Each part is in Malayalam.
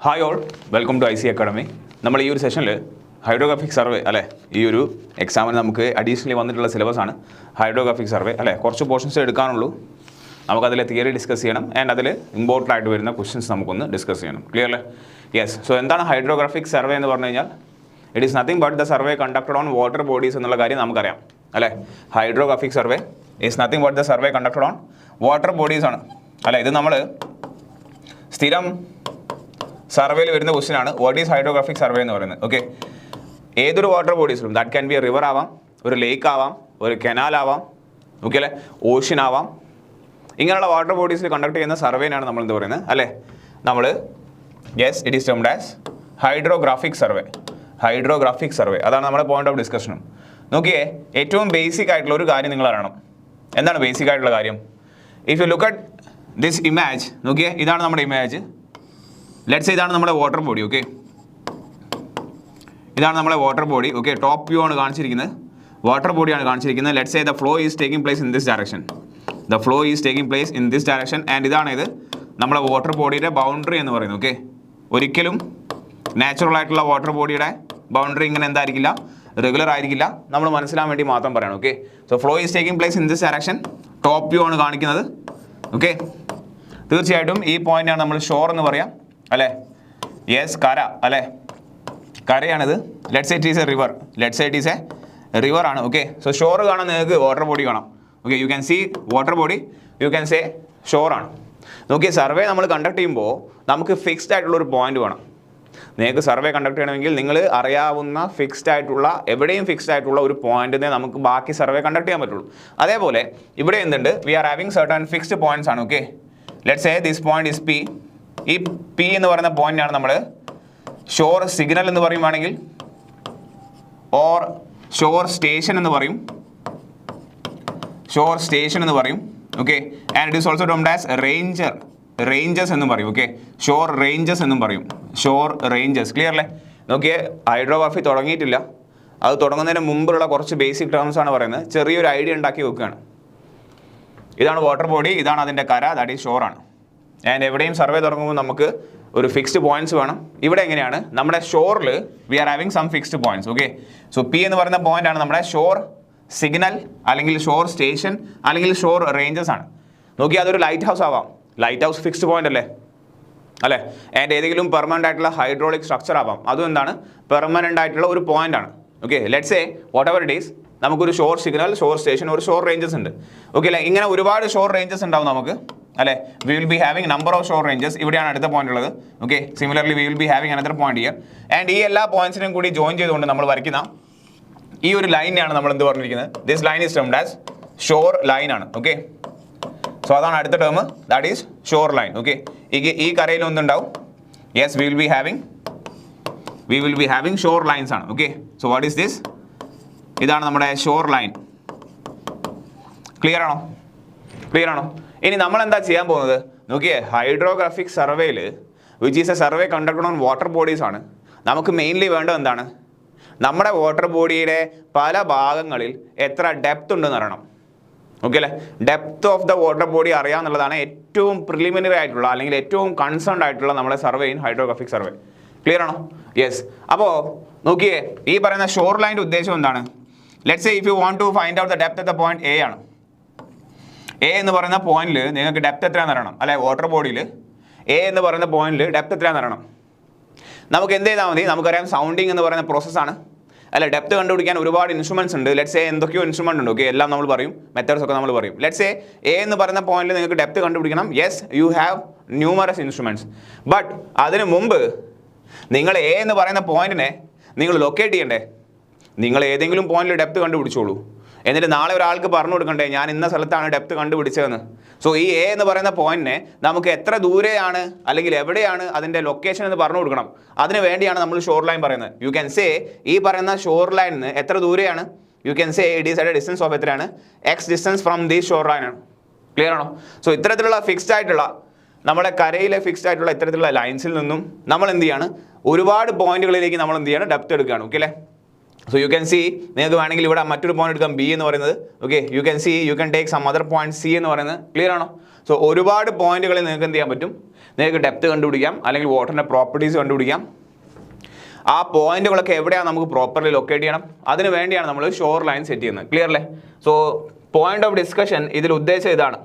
Hi all, welcome to IC academy. നമ്മൾ ഈ ഒരു സെഷനിൽ ഹൈഡ്രോഗ്രാഫിക് സർവേ അല്ലേ, ഈ ഒരു എക്സാമിന് നമുക്ക് അഡീഷണലി വന്നിട്ടുള്ള സിലബസ് ആണ് ഹൈഡ്രോഗ്രാഫിക് സർവേ അല്ലേ. കുറച്ച് പോർഷൻസ് എടുക്കാനുള്ളൂ, നമുക്കതിൽ തിയറി ഡിസ്കസ് ചെയ്യണം ആൻഡ് അതിൽ ഇമ്പോർട്ടൻ്റ് ആയിട്ട് വരുന്ന ക്വസ്റ്റ്യൻസ് നമുക്കൊന്ന് ഡിസ്കസ് ചെയ്യണം. ക്ലിയർ അല്ലേ? യെസ്. സോ എന്താണ് ഹൈഡ്രോഗ്രാഫിക് സർവേ എന്ന് പറഞ്ഞു കഴിഞ്ഞാൽ, it is nothing but the survey conducted on water bodies എന്നുള്ള കാര്യം നമുക്കറിയാം അല്ലേ. Hydrographic survey is nothing but the survey conducted on water bodies ആണ് അല്ലേ. ഇത് നമ്മൾ സ്ഥിരം സർവേയിൽ വരുന്ന ക്വസ്റ്റ്യൻ ആണ്, വാട്ട് ഈസ് ഹൈഡ്രോഗ്രാഫിക് സർവേ എന്ന് പറയുന്നത്. ഓക്കെ, ഏതൊരു വാട്ടർ ബോഡീസിലും, that can be a river ആവാം, ഒരു ലേക്ക് ആവാം, ഒരു കനാൽ ആവാം, ഓക്കെ അല്ലേ, ഓഷ്യൻ ആവാം, ഇങ്ങനെയുള്ള വാട്ടർ ബോഡീസിൽ കണ്ടക്ട് ചെയ്യുന്ന സർവേനാണ് നമ്മൾ എന്ത് പറയുന്നത് അല്ലേ. നമ്മൾ yes, it is termed as hydrographic survey. Hydrographic survey, അതാണ് നമ്മുടെ പോയിന്റ് ഓഫ് ഡിസ്കഷനും. നോക്കിയേ, ഏറ്റവും ബേസിക് ആയിട്ടുള്ള ഒരു കാര്യം നിങ്ങൾ അറിയണം. എന്താണ് ബേസിക് ആയിട്ടുള്ള കാര്യം? If you look at this image, നോക്കിയേ, ഇതാണ് നമ്മുടെ ഇമേജ്. ലെറ്റ്സ് ഇതാണ് നമ്മുടെ വാട്ടർ ബോഡി. ഓക്കെ, ഇതാണ് നമ്മുടെ water body. Okay, top view ആണ് കാണിച്ചിരിക്കുന്നത്, വാട്ടർ ബോഡിയാണ് കാണിച്ചിരിക്കുന്നത്. Let's say the flow is taking place in this direction. The flow is taking place in this direction and ഇതാണ് ഇത് നമ്മുടെ വാട്ടർ ബോഡിയുടെ ബൗണ്ടറി എന്ന് പറയുന്നത്. ഓക്കെ, ഒരിക്കലും നാച്ചുറൽ ആയിട്ടുള്ള വാട്ടർ ബോഡിയുടെ ബൗണ്ടറി ഇങ്ങനെ എന്തായിരിക്കില്ല, റെഗുലർ ആയിരിക്കില്ല. നമ്മൾ മനസ്സിലാൻ വേണ്ടി മാത്രം പറയണം. Okay, so flow is taking place in this direction, top view ആണ് കാണിക്കുന്നത്. ഓക്കെ, തീർച്ചയായിട്ടും ഈ പോയിന്റാണ് നമ്മൾ ഷോർ എന്ന് പറയാം അല്ലേ. യെസ്, കര അല്ലേ, കരയാണിത്. Let's say it is a river, let's say it is a river ആണ്. ഓക്കെ, സോ ഷോർ കാണാൻ നിങ്ങൾക്ക് വാട്ടർ ബോഡി കാണാം. Okay, you can see water body, you can say ഷോറാണ്. നോക്കിയേ, സർവേ നമ്മൾ കണ്ടക്ട് ചെയ്യുമ്പോൾ നമുക്ക് ഫിക്സ്ഡ് ആയിട്ടുള്ള ഒരു പോയിന്റ് വേണം. നിങ്ങൾക്ക് സർവേ കണ്ടക്ട് ചെയ്യണമെങ്കിൽ നിങ്ങൾ അറിയാവുന്ന ഫിക്സ്ഡ് ആയിട്ടുള്ള, എവിടെയും ഫിക്സ്ഡ് ആയിട്ടുള്ള ഒരു പോയിന്റിനെ നമുക്ക് ബാക്കി സർവേ കണ്ടക്ട് ചെയ്യാൻ പറ്റുള്ളൂ. അതേപോലെ ഇവിടെ എന്തുണ്ട്, we are having certain fixed points ആണ്. Okay, let's say this point is P. ഈ പി എന്ന് പറയുന്ന പോയിന്റാണ് നമ്മൾ ഷോർ സിഗ്നൽ എന്ന് പറയുവാണെങ്കിൽ, ഓർ ഷോർ സ്റ്റേഷൻ എന്ന് പറയും, ഷോർ സ്റ്റേഷൻ എന്ന് പറയും. Okay, and it is also termed as ranger, ranges എന്നും പറയും. ഓക്കെ, ഷോർ റേഞ്ചസ് എന്നും പറയും, ഷോർ റേഞ്ചസ്. ക്ലിയർ അല്ലേ? നോക്കിയേ, ഹൈഡ്രോഗ്രാഫി തുടങ്ങിയിട്ടില്ല, അത് തുടങ്ങുന്നതിന് മുമ്പുള്ള കുറച്ച് ബേസിക് ടേംസ് ആണ് പറയുന്നത്. ചെറിയൊരു ഐഡിയ ഉണ്ടാക്കി വെക്കുകയാണ്. ഇതാണ് വാട്ടർ ബോഡി, ഇതാണ് അതിൻ്റെ കര, ദാറ്റ് ഈസ് ഷോറാണ്. ആൻഡ് എവിടെയും സർവേ തുടങ്ങുമ്പോൾ നമുക്ക് ഒരു ഫിക്സ്ഡ് പോയിന്റ്സ് വേണം. ഇവിടെ എങ്ങനെയാണ്, നമ്മുടെ ഷോറിൽ we are having some fixed points. Okay, so P എന്ന് പറയുന്ന പോയിന്റ് ആണ് നമ്മുടെ ഷോർ സിഗ്നൽ, അല്ലെങ്കിൽ ഷോർ സ്റ്റേഷൻ, അല്ലെങ്കിൽ ഷോർ റേഞ്ചസ് ആണ്. നോക്കി, അതൊരു ലൈറ്റ് ഹൗസ് ആവാം. ലൈറ്റ് ഹൗസ് ഫിക്സ്ഡ് പോയിന്റ് അല്ലേ അല്ലേ. ആൻഡ് ഏതെങ്കിലും പെർമനന്റ് ആയിട്ടുള്ള ഹൈഡ്രോളിക് സ്ട്രക്ചർ ആവാം, അതും എന്താണ്, പെർമനന്റ് ആയിട്ടുള്ള ഒരു പോയിന്റ് ആണ്. Okay, let's say whatever it is, നമുക്കൊരു ഷോർ സിഗ്നൽ, ഷോർ സ്റ്റേഷൻ, ഒരു ഷോർ റേഞ്ചസ് ഉണ്ട്. ഓക്കെ അല്ലേ, ഇങ്ങനെ ഒരുപാട് ഷോർ റേഞ്ചസ് ഉണ്ടാവും നമുക്ക് അല്ലേ. We will be having number of shore ranges. ഇവിടെയാണ് അടുത്ത പോയിന്റ് ഉള്ളത്. Okay, similarly we will be having another point here. And ഈ എല്ലാ പോയിന്റ്സിനും കൂടി ജോയിൻ ചെയ്തുകൊണ്ട് നമ്മൾ വരയ്ക്കുന്ന ഈ ഒരു ലൈനെയാണ് നമ്മൾ എന്ത് പറഞ്ഞിരിക്കുന്നത്, this line is termed as shore line ആണ്. ഓക്കെ, സോ അതാണ് അടുത്ത term, that is shoreline. Okay, ഈ കരയിൽ ഒന്നുണ്ടാവും. Yes, we will be having shorelines ആണ്. Okay, so what is this, ഇതാണ് നമ്മുടെ ഷോർ ലൈൻ. ക്ലിയർ ആണോ? ക്ലിയർ ആണോ? ഇനി നമ്മൾ എന്താ ചെയ്യാൻ പോകുന്നത് നോക്കിയേ, ഹൈഡ്രോഗ്രാഫിക് സർവേയിൽ, which is a survey conducted on water bodies ആണ്, നമുക്ക് മെയിൻലി വേണ്ടത് എന്താണ്, നമ്മുടെ വാട്ടർ ബോഡിയുടെ പല ഭാഗങ്ങളിൽ എത്ര ഡെപ്ത് ഉണ്ടെന്ന് അറിയണം. ഓക്കെ അല്ലേ, depth of the water body അറിയാമെന്നുള്ളതാണ് ഏറ്റവും പ്രിലിമിനറി ആയിട്ടുള്ള, അല്ലെങ്കിൽ ഏറ്റവും കൺസേൺഡ് ആയിട്ടുള്ള നമ്മുടെ survey in hydrographic survey. Clear ആണോ? യെസ്. അപ്പോൾ നോക്കിയേ, ഈ പറയുന്ന ഷോർ ലൈൻ്റെ ഉദ്ദേശം എന്താണ്, let's say if you want to find out the depth at the point A ആണ്. എ എന്ന് പറയുന്ന പോയിന്റിൽ നിങ്ങൾക്ക് ഡെപ്ത് എത്രയാണെന്ന് അറിയണം അല്ലെ. വാട്ടർ ബോഡിയിൽ എ എന്ന് പറയുന്ന പോയിന്റിൽ ഡെപ്ത് എത്രയാണെന്ന് അറിയണം. നമുക്ക് എന്ത് ചെയ്താൽ മതി, നമുക്കറിയാം സൗണ്ടിങ് എന്ന് പറയുന്ന പ്രോസസ്സാണ് അല്ലെ. ഡെപ്ത് കണ്ടുപിടിക്കാൻ ഒരുപാട് ഇൻസ്ട്രുമെന്റ്സ് ഉണ്ട്. ലെറ്റ്സ് സേ എന്തൊക്കെയോ ഇൻസ്ട്രുമെന്റ് ഉണ്ട്. ഓക്കെ, എല്ലാം നമ്മൾ പറയും, മെത്തേഡ്സ് ഒക്കെ നമ്മൾ പറയും. ലെറ്റ്സ് സേ എ എന്ന് പറയുന്ന പോയിന്റിൽ നിങ്ങൾക്ക് ഡെപ്ത് കണ്ടുപിടിക്കണം. Yes, you have numerous instruments. But അതിന് മുമ്പ് നിങ്ങൾ എ എന്ന് പറയുന്ന പോയിന്റിനെ നിങ്ങൾ ലൊക്കേറ്റ് ചെയ്യണ്ടേ. നിങ്ങൾ ഏതെങ്കിലും പോയിന്റിൽ ഡെപ്ത് കണ്ടുപിടിച്ചോളൂ, എന്നിട്ട് നാളെ ഒരാൾക്ക് പറഞ്ഞു കൊടുക്കണ്ടേ, ഞാൻ ഇന്ന സ്ഥലത്താണ് ഡെപ്ത് കണ്ടുപിടിച്ചതെന്ന്. സോ ഈ എ എന്ന് പറയുന്ന പോയിന്റിനെ നമുക്ക് എത്ര ദൂരെയാണ്, അല്ലെങ്കിൽ എവിടെയാണ് അതിൻ്റെ ലൊക്കേഷൻ എന്ന് പറഞ്ഞു കൊടുക്കണം. അതിന് വേണ്ടിയാണ് നമ്മൾ ഷോർ ലൈൻ പറയുന്നത്. യു ക്യാൻ സേ, ഈ പറയുന്ന ഷോർ ലൈനിന് എത്ര ദൂരെയാണ്, you can say it is at a distance of എത്രയാണ്, x distance from these shore line ആണ്. ക്ലിയർ ആണോ? സോ ഇത്തരത്തിലുള്ള ഫിക്സ്ഡ് ആയിട്ടുള്ള, നമ്മുടെ കരയിലെ ഫിക്സ്ഡ് ആയിട്ടുള്ള ഇത്തരത്തിലുള്ള ലൈൻസിൽ നിന്നും നമ്മൾ എന്ത് ചെയ്യാണ്, ഒരുപാട് പോയിന്റുകളിലേക്ക് നമ്മൾ എന്ത് ചെയ്യണം, ഡെപ്ത് എടുക്കുകയാണ്. ഓക്കെ അല്ലേ. സോ യു ക്യാൻ സി, നിങ്ങൾക്ക് വേണമെങ്കിൽ ഇവിടെ മറ്റൊരു പോയിന്റ് എടുക്കാം ബി എന്ന് പറയുന്നത്. Okay, you can see, you can take some other point C എന്ന് പറയുന്നത്. ക്ലിയർ ആണോ? സോ ഒരുപാട് പോയിന്റുകളിൽ നിങ്ങൾക്ക് എന്ത് ചെയ്യാൻ പറ്റും, നിങ്ങൾക്ക് ഡെപ്ത് കണ്ടുപിടിക്കാം, അല്ലെങ്കിൽ വാട്ടറിൻ്റെ പ്രോപ്പർട്ടീസ് കണ്ടുപിടിക്കാം. ആ പോയിന്റുകളൊക്കെ എവിടെയാണ് നമുക്ക് പ്രോപ്പർലി ലൊക്കേറ്റ് ചെയ്യണം, അതിന് വേണ്ടിയാണ് നമ്മൾ ഷോർ ലൈൻ സെറ്റ് ചെയ്യുന്നത്. ക്ലിയർ അല്ലേ? സോ പോയിന്റ് ഓഫ് ഡിസ്കഷൻ ഇതിൽ ഉദ്ദേശം ഇതാണ്.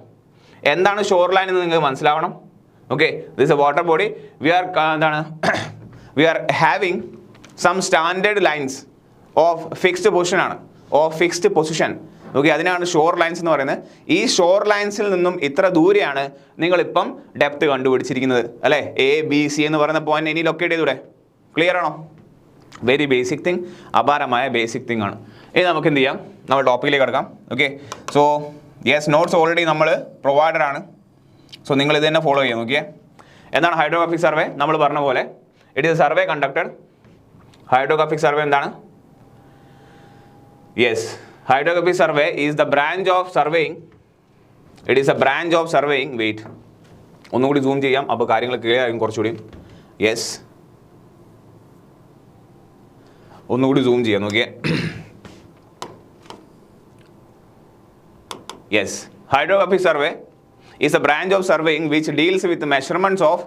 എന്താണ് ഷോർ ലൈൻ എന്ന് നിങ്ങൾക്ക് മനസ്സിലാവണം. Okay, this a water body, we are എന്താണ് we are having some standard lines of fixed position ആണ്, ഓഫ് ഫിക്സ്ഡ് പൊസിഷൻ. ഓക്കെ, അതിനാണ് ഷോർ ലൈൻസ് എന്ന് പറയുന്നത്. ഈ ഷോർ ലൈൻസിൽ നിന്നും ഇത്ര ദൂരെയാണ് നിങ്ങളിപ്പം ഡെപ്ത് കണ്ടുപിടിച്ചിരിക്കുന്നത് അല്ലേ. എ ബി സി എന്ന് പറയുന്ന പോയിന്റ് ഇനി ലൊക്കേറ്റ് ചെയ്തൂടെ? ക്ലിയർ ആണോ? വെരി ബേസിക് തിങ്, അപാരമായ ബേസിക് തിങ് ആണ്. ഇനി നമുക്ക് എന്ത് ചെയ്യാം, നമ്മൾ ടോപ്പിക്കിലേക്ക് കിടക്കാം. Okay, so yes, notes already നമ്മൾ പ്രൊവൈഡഡ് ആണ്. സോ നിങ്ങൾ ഇത് തന്നെ ഫോളോ ചെയ്യാം. നോക്കിയേ, എന്താണ് ഹൈഡ്രോഗ്രാഫിക് സർവേ? നമ്മൾ പറഞ്ഞ പോലെ it is survey conducted. Hydrographic survey എന്താണ്? Yes, hydrographic survey is the branch of surveying. It is a branch of surveying. Wait, ഒന്നുകൂടി സൂം ചെയ്യാം, അപ്പോൾ കാര്യങ്ങൾ ക്ലിയർ ആയിരിക്കും കുറച്ചുകൂടി. യെസ്, ഒന്നുകൂടി സൂം ചെയ്യാം. നോക്കിയേ, yes, hydrographic survey is a branch of surveying which deals with the measurements of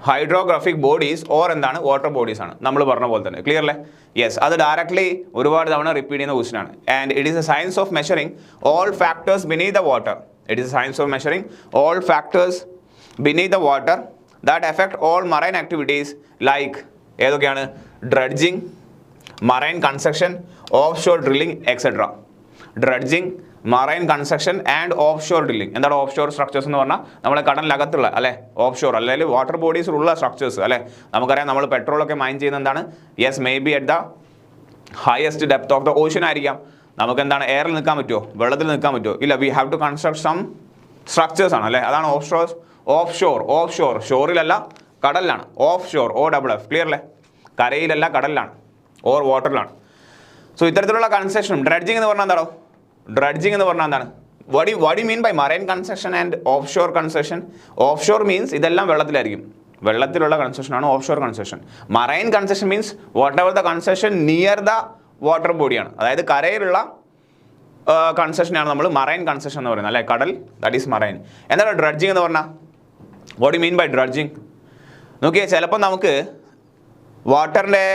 hydrographic bodies or എന്താണ് വാട്ടർ ബോഡീസ് ആണ്, നമ്മൾ പറഞ്ഞ പോലെ തന്നെ. ക്ലിയർ അല്ലേ? യെസ്, അത് ഡയറക്ട്ലി ഒരുപാട് തവണ റിപ്പീറ്റ് ചെയ്യുന്ന ക്വസ്റ്റൻ ആണ്. And it is a science of measuring all factors beneath the water. It is a science of measuring all factors beneath the water that affect all marine activities like ഏതൊക്കെയാണ്? Dredging, marine construction, offshore drilling etcetera. Dredging, marine construction and offshore drilling. എന്താണ് ഓഫ് ഷോർ സ്ട്രക്ചേഴ്സ് എന്ന് പറഞ്ഞാൽ? നമ്മളെ കടലിനകത്തുള്ള അല്ലെ ഓഫ് ഷോർ, അല്ലെങ്കിൽ വാട്ടർ ബോഡീസിലുള്ള സ്ട്രക്ചേഴ്സ് അല്ലെ. നമുക്കറിയാം നമ്മൾ പെട്രോളൊക്കെ മൈൻ ചെയ്യുന്ന എന്താണ്? Yes, may be at the highest depth of the ocean ആയിരിക്കാം. നമുക്ക് എന്താണ് എയറിൽ നിൽക്കാൻ പറ്റുമോ? വെള്ളത്തിൽ നിൽക്കാൻ പറ്റുമോ? ഇല്ല. We have to construct some structures ആണ് അല്ലേ. അതാണ് offshore. Offshore, offshore, ഷോറിലല്ല കടലിലാണ്. Offshore, OFF. ക്ലിയർ അല്ലേ? കരയിലല്ല കടലിലാണ്, ഓർ വാട്ടറിലാണ്. സോ ഇത്തരത്തിലുള്ള കൺസ്ട്രക്ഷൻ. ഡ്രഡ്ജിങ് എന്ന് പറഞ്ഞാൽ എന്താണോ? ഡ്രഡ്ജിങ് എന്ന് പറഞ്ഞാൽ എന്താണ്? what do you mean by marine construction and offshore construction? Offshore means ഇതെല്ലാം വെള്ളത്തിലായിരിക്കും, വെള്ളത്തിലുള്ള കൺസ്ട്രക്ഷൻ ആണ് offshore construction. Marine construction means whatever the construction near the water ബോഡിയാണ്, അതായത് കരയിലുള്ള കൺസ്ട്രക്ഷനാണ് നമ്മൾ മറൈൻ കൺസ്ട്രക്ഷൻ എന്ന് പറയുന്നത് അല്ലേ. കടൽ, ദാറ്റ് ഈസ് മറൈൻ. എന്താണ് ഡ്രഡ്ജിങ് എന്ന് പറഞ്ഞാൽ? What you mean by dredging? നോക്കിയേ, ചിലപ്പോൾ നമുക്ക് വാട്ടറിൻ്റെ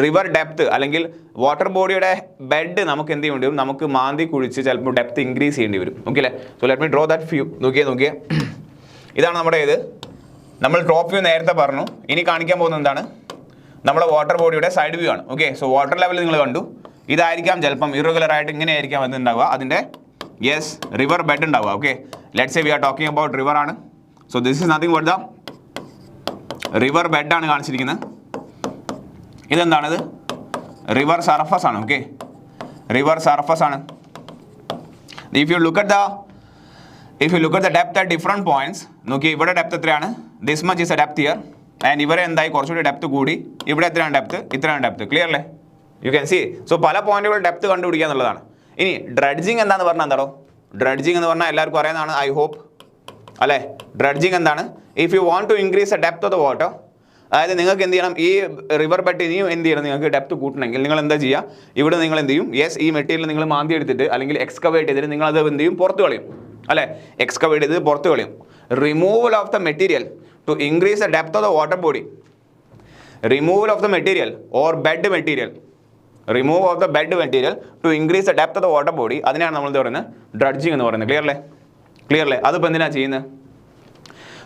റിവർ ഡെപ്ത് അല്ലെങ്കിൽ വാട്ടർ ബോഡിയുടെ ബെഡ് നമുക്ക് എന്ത് ചെയ്യേണ്ടി വരും? നമുക്ക് മാന്തി കുഴിച്ച് ചിലപ്പോൾ ഡെപ്ത് ഇൻക്രീസ് ചെയ്യേണ്ടി വരും. ഓക്കെ അല്ലേ? So let me draw that view. നോക്കിയേ, ഇതാണ് നമ്മുടെ ഇത്. നമ്മൾ ടോപ്പ് വ്യൂ നേരത്തെ പറഞ്ഞു. ഇനി കാണിക്കാൻ പോകുന്നത് എന്താണ്? നമ്മുടെ വാട്ടർ ബോഡിയുടെ സൈഡ് വ്യൂ ആണ്. ഓക്കെ, സോ വാട്ടർ ലെവൽ നിങ്ങൾ കണ്ടു. ഇതായിരിക്കാം ചിലപ്പം ഇറഗുലർ ആയിട്ട് ഇങ്ങനെയായിരിക്കാം അതുണ്ടാവുക. അതിൻ്റെ യെസ് റിവർ ബെഡ് ഉണ്ടാവുക. Okay, let's say we are talking about river ആണ്. So this is nothing but the river ബെഡാണ് കാണിച്ചിരിക്കുന്നത്. ഇതെന്താണിത്? റിവർ സർഫസ് ആണ്. ഓക്കെ, റിവർ സർഫസ് ആണ്. If you look at the depth at different points, നോക്കി ഇവിടെ ഡെപ്ത് എത്രയാണ്? This much is a depth here. And ഇവരെ എന്തായി കുറച്ചുകൂടി ഡെപ്ത് കൂടി. ഇവിടെ എത്രയാണ് ഡെപ്ത്? ഇത്രയാണ് ഡെപ്ത്. ക്ലിയർ അല്ലേ? U can C. സോ പല പോയിന്റുകൾ ഡെപ്ത് കണ്ടുപിടിക്കുക എന്നുള്ളതാണ്. ഇനി ഡ്രഡ്ജിങ് എന്താണെന്ന് പറഞ്ഞാൽ എന്താണോ? ഡ്രഡ്ജിങ് എന്ന് പറഞ്ഞാൽ എല്ലാവർക്കും അറിയുന്നതാണ്, ഐ ഹോപ്പ് അല്ലേ. ഡ്രഡ്ജിങ് എന്താണ്? If you want to increase the depth of the water, അതായത് നിങ്ങൾക്ക് എന്ത് ചെയ്യണം? ഈ റിവർ ബെഡ് ഇനിയും എന്ത് ചെയ്യണം? നിങ്ങൾക്ക് ഡെപ്ത് കൂട്ടണമെങ്കിൽ നിങ്ങൾ എന്താ ചെയ്യുക? ഇവിടെ നിങ്ങൾ എന്ത് ചെയ്യും? യെസ്, ഈ മെറ്റീരിയൽ നിങ്ങൾ മാന്തി എടുത്തിട്ട് അല്ലെങ്കിൽ എക്സ്കവേറ്റ് ചെയ്തിട്ട് നിങ്ങൾ അത് എന്ത് ചെയ്യും? പുറത്ത് കളയും അല്ലേ. എക്സ്കവേറ്റ് ചെയ്ത് പുറത്ത് കളയും. Removal of the material to increase the depth of the water body. Removal of the material or bed material. Remove of the bed material to increase the depth of the water body. അതിനാണ് നമ്മൾ എന്താ പറയുന്നത്? ഡ്രഡ്ജിങ് എന്ന് പറയുന്നത്. ക്ലിയർ അല്ലേ? അതിപ്പോൾ എന്തിനാണ് ചെയ്യുന്നത്?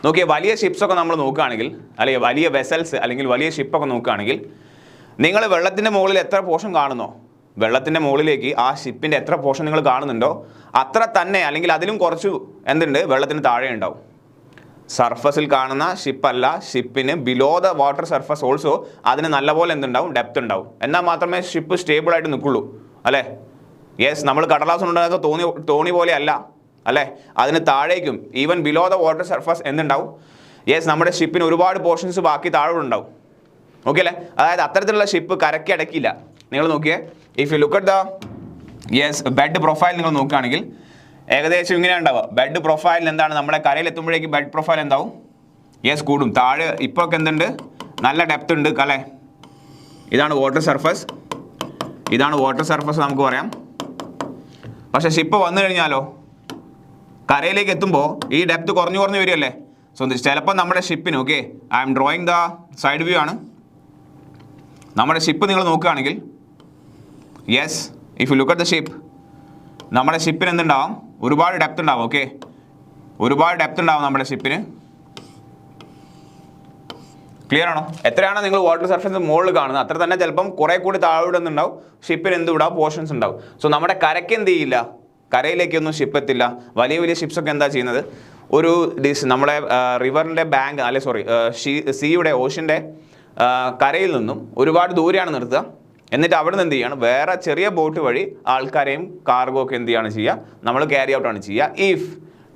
നോക്കിയേ, വലിയ ഷിപ്സൊക്കെ നമ്മൾ നോക്കുകയാണെങ്കിൽ, അല്ലെങ്കിൽ വലിയ വെസൽസ് അല്ലെങ്കിൽ വലിയ ഷിപ്പൊക്കെ നോക്കുകയാണെങ്കിൽ, നിങ്ങൾ വെള്ളത്തിൻ്റെ മുകളിൽ എത്ര പോർഷൻ കാണുന്നോ, വെള്ളത്തിൻ്റെ മുകളിലേക്ക് ആ ഷിപ്പിൻ്റെ എത്ര പോർഷൻ നിങ്ങൾ കാണുന്നുണ്ടോ അത്ര തന്നെ അല്ലെങ്കിൽ അതിലും കുറച്ച് എന്തുണ്ട് വെള്ളത്തിന് താഴെ ഉണ്ടാവും. സർഫസിൽ കാണുന്ന ഷിപ്പല്ല, ഷിപ്പിന് below the water surface also അതിന് നല്ലപോലെ എന്തുണ്ടാവും? ഡെപ്ത് ഉണ്ടാവും. എന്നാൽ മാത്രമേ ഷിപ്പ് സ്റ്റേബിളായിട്ട് നിൽക്കുള്ളൂ അല്ലേ. യെസ്, നമ്മൾ കടലാസ് ഉണ്ടാകുന്ന തോണി പോലെ അല്ല അല്ലേ. അതിന് താഴേക്കും even below the water surface എന്തുണ്ടാവും? യെസ്, നമ്മുടെ ഷിപ്പിന് ഒരുപാട് പോർഷൻസ് ബാക്കി താഴെ ഉണ്ടാവും. ഓക്കെ അല്ലേ? അതായത് അത്തരത്തിലുള്ള ഷിപ്പ് കരയ്ക്ക് അടക്കില്ല. നിങ്ങൾ നോക്കിയേ, if you look at the yes bed profile നിങ്ങൾ നോക്കുകയാണെങ്കിൽ ഏകദേശം ഇങ്ങനെയാണ് ഉണ്ടാവുക. ബെഡ് പ്രൊഫൈൽ എന്താണ്? നമ്മുടെ കരയിൽ എത്തുമ്പോഴേക്ക് ബെഡ് പ്രൊഫൈൽ എന്താവും? യെസ്, കൂടും. താഴെ ഇപ്പോൾ ഒക്കെ എന്തുണ്ട്? നല്ല ഡെപ്ത് ഉണ്ട് അല്ലേ. ഇതാണ് വാട്ടർ സർഫസ്, ഇതാണ് വാട്ടർ സർഫസ് നമുക്ക് പറയാം. പക്ഷേ ഷിപ്പ് വന്നു കഴിഞ്ഞാലോ കരയിലേക്ക് എത്തുമ്പോൾ ഈ ഡെപ്ത് കുറഞ്ഞു വരികയല്ലേ. സോ ചിലപ്പോൾ നമ്മുടെ ഷിപ്പിന് okay I am drawing the side view ആണ്. നമ്മുടെ ഷിപ്പ് നിങ്ങൾ നോക്കുകയാണെങ്കിൽ yes if you look at the ship, നമ്മുടെ ഷിപ്പിന് എന്തുണ്ടാവും, ഒരുപാട് ഡെപ്ത് ഉണ്ടാവും. ഓക്കെ, ഒരുപാട് ഡെപ്ത് ഉണ്ടാവും നമ്മുടെ ഷിപ്പിന്. ക്ലിയർ ആണോ? എത്രയാണോ നിങ്ങൾ വാട്ടർ സർഫേസ് മുകളിൽ കാണുന്നത് അത്ര തന്നെ ചിലപ്പം കുറേ കൂടി താഴോട്ട് ഉണ്ടാവും ഷിപ്പിന് എന്തുണ്ടാവും, പോർഷൻസ് ഉണ്ടാവും. സോ നമ്മുടെ കരയ്ക്ക് എന്ത് ചെയ്യില്ല, കരയിലേക്കൊന്നും ഷിപ്പ് എത്തില്ല. വലിയ വലിയ ഷിപ്സൊക്കെ എന്താ ചെയ്യുന്നത്, ഒരു നമ്മളെ റിവറിൻ്റെ ബാങ്ക് അല്ലെ സോറി സീയുടെ ഓഷ്യൻ്റെ കരയിൽ നിന്നും ഒരുപാട് ദൂരെയാണ് നിർത്തുക. എന്നിട്ട് അവിടെ നിന്ന് എന്ത് ചെയ്യണം, വേറെ ചെറിയ ബോട്ട് വഴി ആൾക്കാരെയും കാർഗോ ഒക്കെ എന്ത് ചെയ്യാണ് ചെയ്യുക, നമ്മൾ ക്യാരി ഔട്ടാണ് ചെയ്യുക. If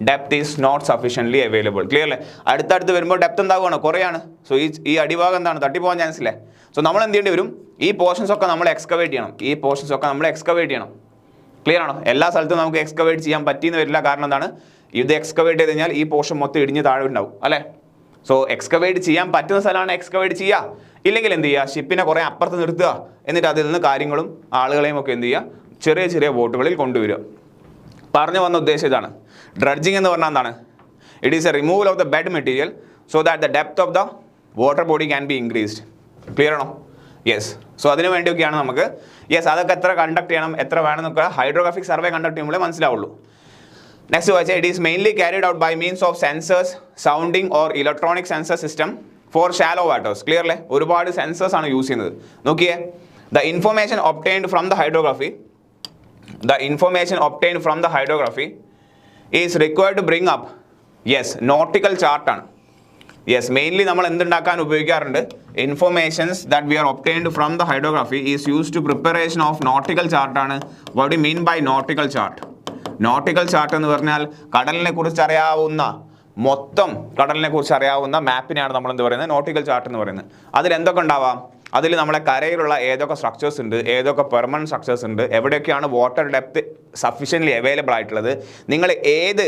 depth is not sufficiently available. Clear അല്ലേ? അടുത്തടുത്ത് വരുമ്പോൾ ഡെപ്ത് എന്താവുകയാണ്, കുറയാണ്. സോ ഈ അടിഭാഗം എന്താണ്, തട്ടിപ്പോകാൻ ചാൻസ് ഇല്ലേ. സോ നമ്മൾ എന്ത് ചെയ്യേണ്ടി വരും, ഈ പോർഷൻസ് ഒക്കെ നമ്മൾ എക്സ്കവേറ്റ് ചെയ്യണം. ക്ലിയർ ആണോ? എല്ലാ സ്ഥലത്തും നമുക്ക് എക്സ്കവേറ്റ് ചെയ്യാൻ പറ്റിയെന്ന് വരില്ല. കാരണം എന്താണ്, ഇത് എക്സ്കവേറ്റ് ചെയ്ത് കഴിഞ്ഞാൽ ഈ പോർഷൻ മൊത്തം ഇടിഞ്ഞ് താഴെ ഉണ്ടാവും അല്ലേ. സോ എക്സ്കവേറ്റ് ചെയ്യാൻ പറ്റുന്ന സ്ഥലമാണ് എക്സ്കവേറ്റ് ചെയ്യുക. ഇല്ലെങ്കിൽ എന്ത് ചെയ്യുക, ഷിപ്പിനെ കുറേ അപ്പുറത്ത് നിർത്തുക. എന്നിട്ട് അതിൽ നിന്ന് കാര്യങ്ങളും ആളുകളെയും ഒക്കെ എന്ത് ചെയ്യുക, ചെറിയ ചെറിയ ബോട്ടുകളിൽ കൊണ്ടുവരിക. പറഞ്ഞു വന്ന ഉദ്ദേശം ഇതാണ്. ഡ്രഡ്ജിങ് എന്ന് പറഞ്ഞാൽ എന്താണ്, it is A removal of the bed material so that the depth of the water body can B increased. Clear ആണോ? യെസ്. സോ അതിന് വേണ്ടിയൊക്കെയാണ് നമുക്ക് അതൊക്കെ എത്ര കണ്ടക്ട് ചെയ്യണം, എത്ര വേണമെന്നൊക്കെ ഹൈഡ്രോഗ്രാഫിക് സർവേ കണ്ടക്ട് ചെയ്യുമ്പോഴേ മനസ്സിലാവുള്ളൂ. നെക്സ്റ്റ് വായിച്ചാൽ it is mainly carried out by means of sensors, sounding or electronic sensor system for shallow waters. Clear അല്ലേ? ഒരുപാട് സെൻസേഴ്സ് ആണ് യൂസ് ചെയ്യുന്നത്. നോക്കിയേ, the information obtained from the hydrography is required to bring up nautical ചാർട്ടാണ്. മെയിൻലി നമ്മൾ എന്തുണ്ടാക്കാൻ ഉപയോഗിക്കാറുണ്ട്, informations that we are obtained from the hydrography is used to preparation of nautical ചാർട്ടാണ്. What do mean by nautical chart? Nautical chart എന്ന് പറഞ്ഞാൽ കടലിനെ കുറിച്ച് അറിയാവുന്ന മാപ്പിനെയാണ് നമ്മൾ എന്ത് പറയുന്നത്, നോട്ടിക്കൽ ചാർട്ട് എന്ന് പറയുന്നത്. അതിൽ എന്തൊക്കെ ഉണ്ടാവാം, അതിൽ നമ്മളെ കരയിലുള്ള ഏതൊക്കെ സ്ട്രക്ചേഴ്സ് ഉണ്ട്, ഏതൊക്കെ പെർമനന്റ് സ്ട്രക്ചേഴ്സ് ഉണ്ട്, എവിടെയൊക്കെയാണ് വാട്ടർ ഡെപ്ത് സഫീഷ്യൻ്റ്ലി അവൈലബിൾ ആയിട്ടുള്ളത്, നിങ്ങൾ ഏത്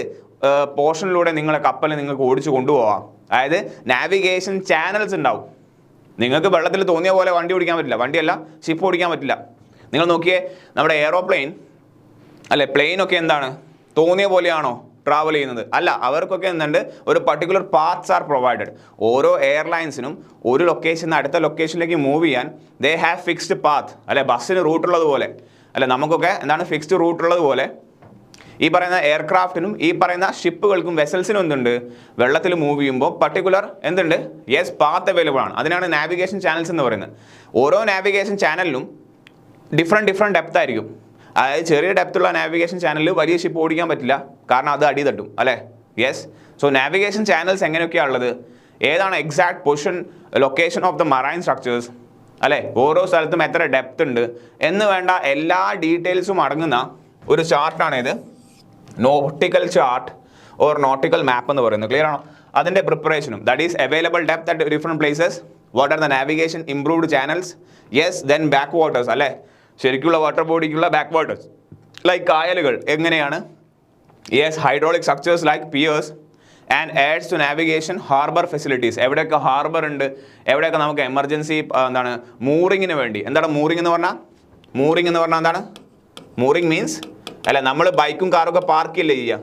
പോർഷനിലൂടെ നിങ്ങളെ കപ്പൽ നിങ്ങൾക്ക് ഓടിച്ചു കൊണ്ടുപോകാം. അതായത് നാവിഗേഷൻ ചാനൽസ് ഉണ്ടാവും. നിങ്ങൾക്ക് വെള്ളത്തിൽ തോന്നിയ പോലെ വണ്ടി ഓടിക്കാൻ പറ്റില്ല, വണ്ടിയല്ല ഷിപ്പ് ഓടിക്കാൻ പറ്റില്ല. നിങ്ങൾ നോക്കിയേ, നമ്മുടെ എയറോപ്ലെയിൻ അല്ലെ പ്ലെയിനൊക്കെ എന്താണ്, തോന്നിയ പോലെയാണോ ട്രാവൽ ചെയ്യുന്നത്? അല്ല, അവർക്കൊക്കെ എന്തുണ്ട്, ഒരു പർട്ടിക്കുലർ പാത്ത്സ് ആർ പ്രൊവൈഡഡ്. ഓരോ എയർലൈൻസിനും ഒരു ലൊക്കേഷൻ നിന്ന് അടുത്ത ലൊക്കേഷനിലേക്ക് മൂവ് ചെയ്യാൻ ദേ ഹാവ് ഫിക്സ്ഡ് പാത്ത്. അല്ലെ, ബസ്സിന് റൂട്ടുള്ളത് പോലെ, അല്ലെ നമുക്കൊക്കെ എന്താണ് ഫിക്സ്ഡ് റൂട്ടുള്ളത് പോലെ ഈ പറയുന്ന എയർക്രാഫ്റ്റിനും ഈ പറയുന്ന ഷിപ്പുകൾക്കും വെസൽസിനും എന്തുണ്ട്, വെള്ളത്തിൽ മൂവ് ചെയ്യുമ്പോൾ പർട്ടിക്കുലർ എന്തുണ്ട്, പാത്ത് അവൈലബിൾ ആണ്. അതിനാണ് നാവിഗേഷൻ ചാനൽസ് എന്ന് പറയുന്നത്. ഓരോ നാവിഗേഷൻ ചാനലിലും ഡിഫറെൻറ്റ് ഡെപ്ത് ആയിരിക്കും. അതായത് ചെറിയ ഡെപ്തുള്ള നാവിഗേഷൻ ചാനലിൽ വലിയ ഷിപ്പ് ഓടിക്കാൻ പറ്റില്ല, കാരണം അത് അടി തട്ടും അല്ലേ. സോ നാവിഗേഷൻ ചാനൽസ് എങ്ങനെയൊക്കെയാണ് ഉള്ളത്, ഏതാണ് exact position, location of the marine structures അല്ലേ, ഓരോ സ്ഥലത്തും എത്ര ഡെപ്ത് ഉണ്ട് എന്ന് വേണ്ട എല്ലാ ഡീറ്റെയിൽസും അടങ്ങുന്ന ഒരു ചാർട്ടാണ് ഇത് nautical chart or nautical map എന്ന് പറയുന്നത്. ക്ലിയർ ആണോ? അതിൻ്റെ പ്രിപ്പറേഷനും that is available depth at different places, what are the navigation improved channels, then back waters അല്ലേ, ശരിക്കുള്ള വാട്ടർ ബോഡിക്കുള്ള ബാക്ക് വാട്ടേഴ്സ് ലൈക്ക് കായലുകൾ എങ്ങനെയാണ്, hydraulic structures like piers and aids to navigation harbour facilities. എവിടെയൊക്കെ ഹാർബർ ഉണ്ട്, എവിടെയൊക്കെ നമുക്ക് എമർജൻസി എന്താണ് മൂറിങ്ങിന് വേണ്ടി. എന്താണ് മൂറിംഗ് എന്ന് പറഞ്ഞാൽ എന്താണ്? മൂറിംഗ് മീൻസ് അല്ല, നമ്മൾ ബൈക്കും കാറൊക്കെ പാർക്ക് ചെയ്യല്ലേ ചെയ്യുക.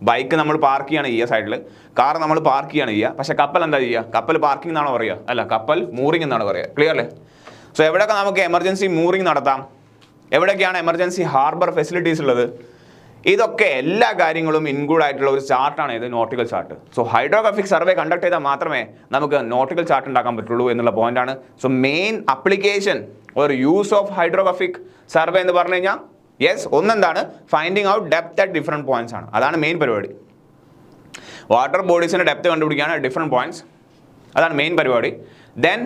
ബൈക്ക് നമ്മൾ പാർക്ക് ചെയ്യാണ് ചെയ്യുക സൈഡിൽ, കാർ നമ്മൾ പാർക്ക് ചെയ്യാണ് ചെയ്യുക. പക്ഷേ കപ്പൽ എന്താ ചെയ്യുക, കപ്പൽ പാർക്കിംഗ് എന്നാണോ പറയുക? അല്ല, കപ്പൽ മൂറിംഗ് എന്നാണ് പറയുക. ക്ലിയർ അല്ലേ? സോ എവിടെയൊക്കെ നമുക്ക് എമർജൻസി മൂറിംഗ് നടത്താം, എവിടെയൊക്കെയാണ് എമർജൻസി ഹാർബർ ഫെസിലിറ്റീസ് ഉള്ളത്, ഇതൊക്കെ എല്ലാ കാര്യങ്ങളും ഇൻക്ലൂഡ് ആയിട്ടുള്ള ഒരു ചാർട്ടാണ് ഇത് nautical chart. So hydrographic survey conduct ചെയ്താൽ മാത്രമേ നമുക്ക് നോട്ടിക്കൽ ചാർട്ട് ഉണ്ടാക്കാൻ പറ്റുള്ളൂ എന്നുള്ള പോയിന്റാണ്. സോ മെയിൻ അപ്ലിക്കേഷൻ ഒരു യൂസ് ഓഫ് ഹൈഡ്രോഗ്രാഫിക് സർവേ എന്ന് പറഞ്ഞു കഴിഞ്ഞാൽ ഒന്നെന്താണ്, finding out depth at different points ആണ്. അതാണ് മെയിൻ പരിപാടി. വാട്ടർ ബോഡീസിൻ്റെ ഡെപ്ത് കണ്ടുപിടിക്കുകയാണ് ഡിഫറെൻറ്റ് പോയിന്റ്സ്, അതാണ് മെയിൻ പരിപാടി. Then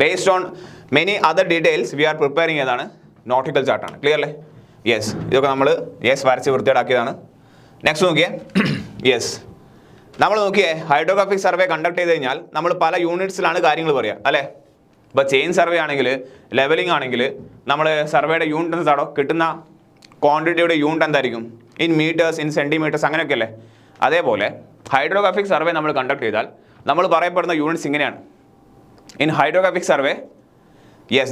based on many other details we are preparing ഏതാണ്, നോട്ടിക്കൽ ചാർട്ടാണ്. ക്ലിയർ അല്ലേ? ഇതൊക്കെ നമ്മൾ വരച്ച് വൃത്തിയേടാക്കിയതാണ്. നെക്സ്റ്റ് നോക്കിയേ, നമ്മൾ നോക്കിയേ ഹൈഡ്രോഗ്രാഫിക് സർവേ കണ്ടക്ട് ചെയ്ത് കഴിഞ്ഞാൽ നമ്മൾ പല യൂണിറ്റ്സിലാണ് കാര്യങ്ങൾ പറയുക അല്ലേ. ഇപ്പോൾ ചെയിൻ സർവേ ആണെങ്കിൽ, ലെവലിംഗ് ആണെങ്കിൽ നമ്മൾ സർവേയുടെ യൂണിറ്റ് എന്താണോ കിട്ടുന്ന ക്വാണ്ടിറ്റിയുടെ യൂണിറ്റ് എന്തായിരിക്കും, ഇൻ മീറ്റേഴ്സ്, ഇൻ സെൻറ്റിമീറ്റേഴ്സ്, അങ്ങനെയൊക്കെ അല്ലേ. അതേപോലെ ഹൈഡ്രോഗ്രാഫിക് സർവേ നമ്മൾ കണ്ടക്ട് ചെയ്താൽ നമ്മൾ പറയപ്പെടുന്ന യൂണിറ്റ്സ് ഇങ്ങനെയാണ്. In hydrographic survey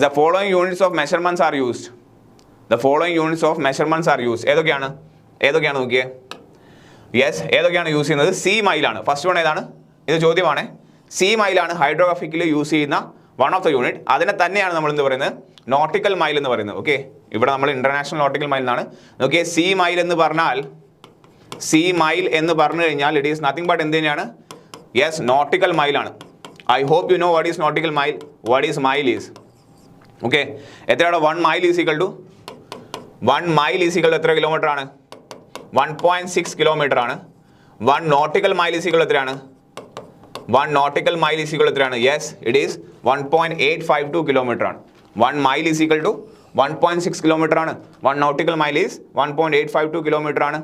the following units of measurements are used. The following units of measurements are use. ഏതൊക്കെയാണ് നോക്കിയേ. യെസ്, ഏതൊക്കെയാണ് യൂസ് ചെയ്യുന്നത്? സി മൈലാണ്. ഫസ്റ്റ് വൺ ഏതാണ്? ഇത് ചോദ്യമാണ്. സി മൈലാണ് ഹൈഡ്രോഗ്രാഫിക്കിൽ യൂസ് ചെയ്യുന്ന വൺ ഓഫ് ദ യൂണിറ്റ്. അതിനെ തന്നെയാണ് നമ്മൾ എന്ത് പറയുന്നത്? നോട്ടിക്കൽ മൈൽ എന്ന് പറയുന്നത്. ഓക്കെ, ഇവിടെ നമ്മൾ ഇന്റർനാഷണൽ നോട്ടിക്കൽ മൈൽ എന്നാണ്. ഓക്കെ, സി മൈൽ എന്ന് പറഞ്ഞാൽ ഇറ്റ് ഈസ് നത്തിങ് ബട്ട് എന്ത് തന്നെയാണ്? യെസ്, നോട്ടിക്കൽ മൈലാണ്. I hope you know what is nautical mile. What is mile is? Okay, എത്രയാണ് 1 mile is equal to? 1 mile is equal to എത്ര കിലോമീറ്റർ ആണ്? 1.6 കിലോമീറ്റർ ആണ്. 1 nautical mile is equal to എത്രയാണ്? 1 nautical mile is equal to എത്രയാണ്? യെസ്, ഇറ്റ് ഈസ് 1.852 കിലോമീറ്റർ ആണ്. 1 mile is equal to 1.6 kilometre ആണ്. 1 നോട്ടിക്കൽ മൈൽ ഈസ് 1.852 കിലോമീറ്റർ ആണ്.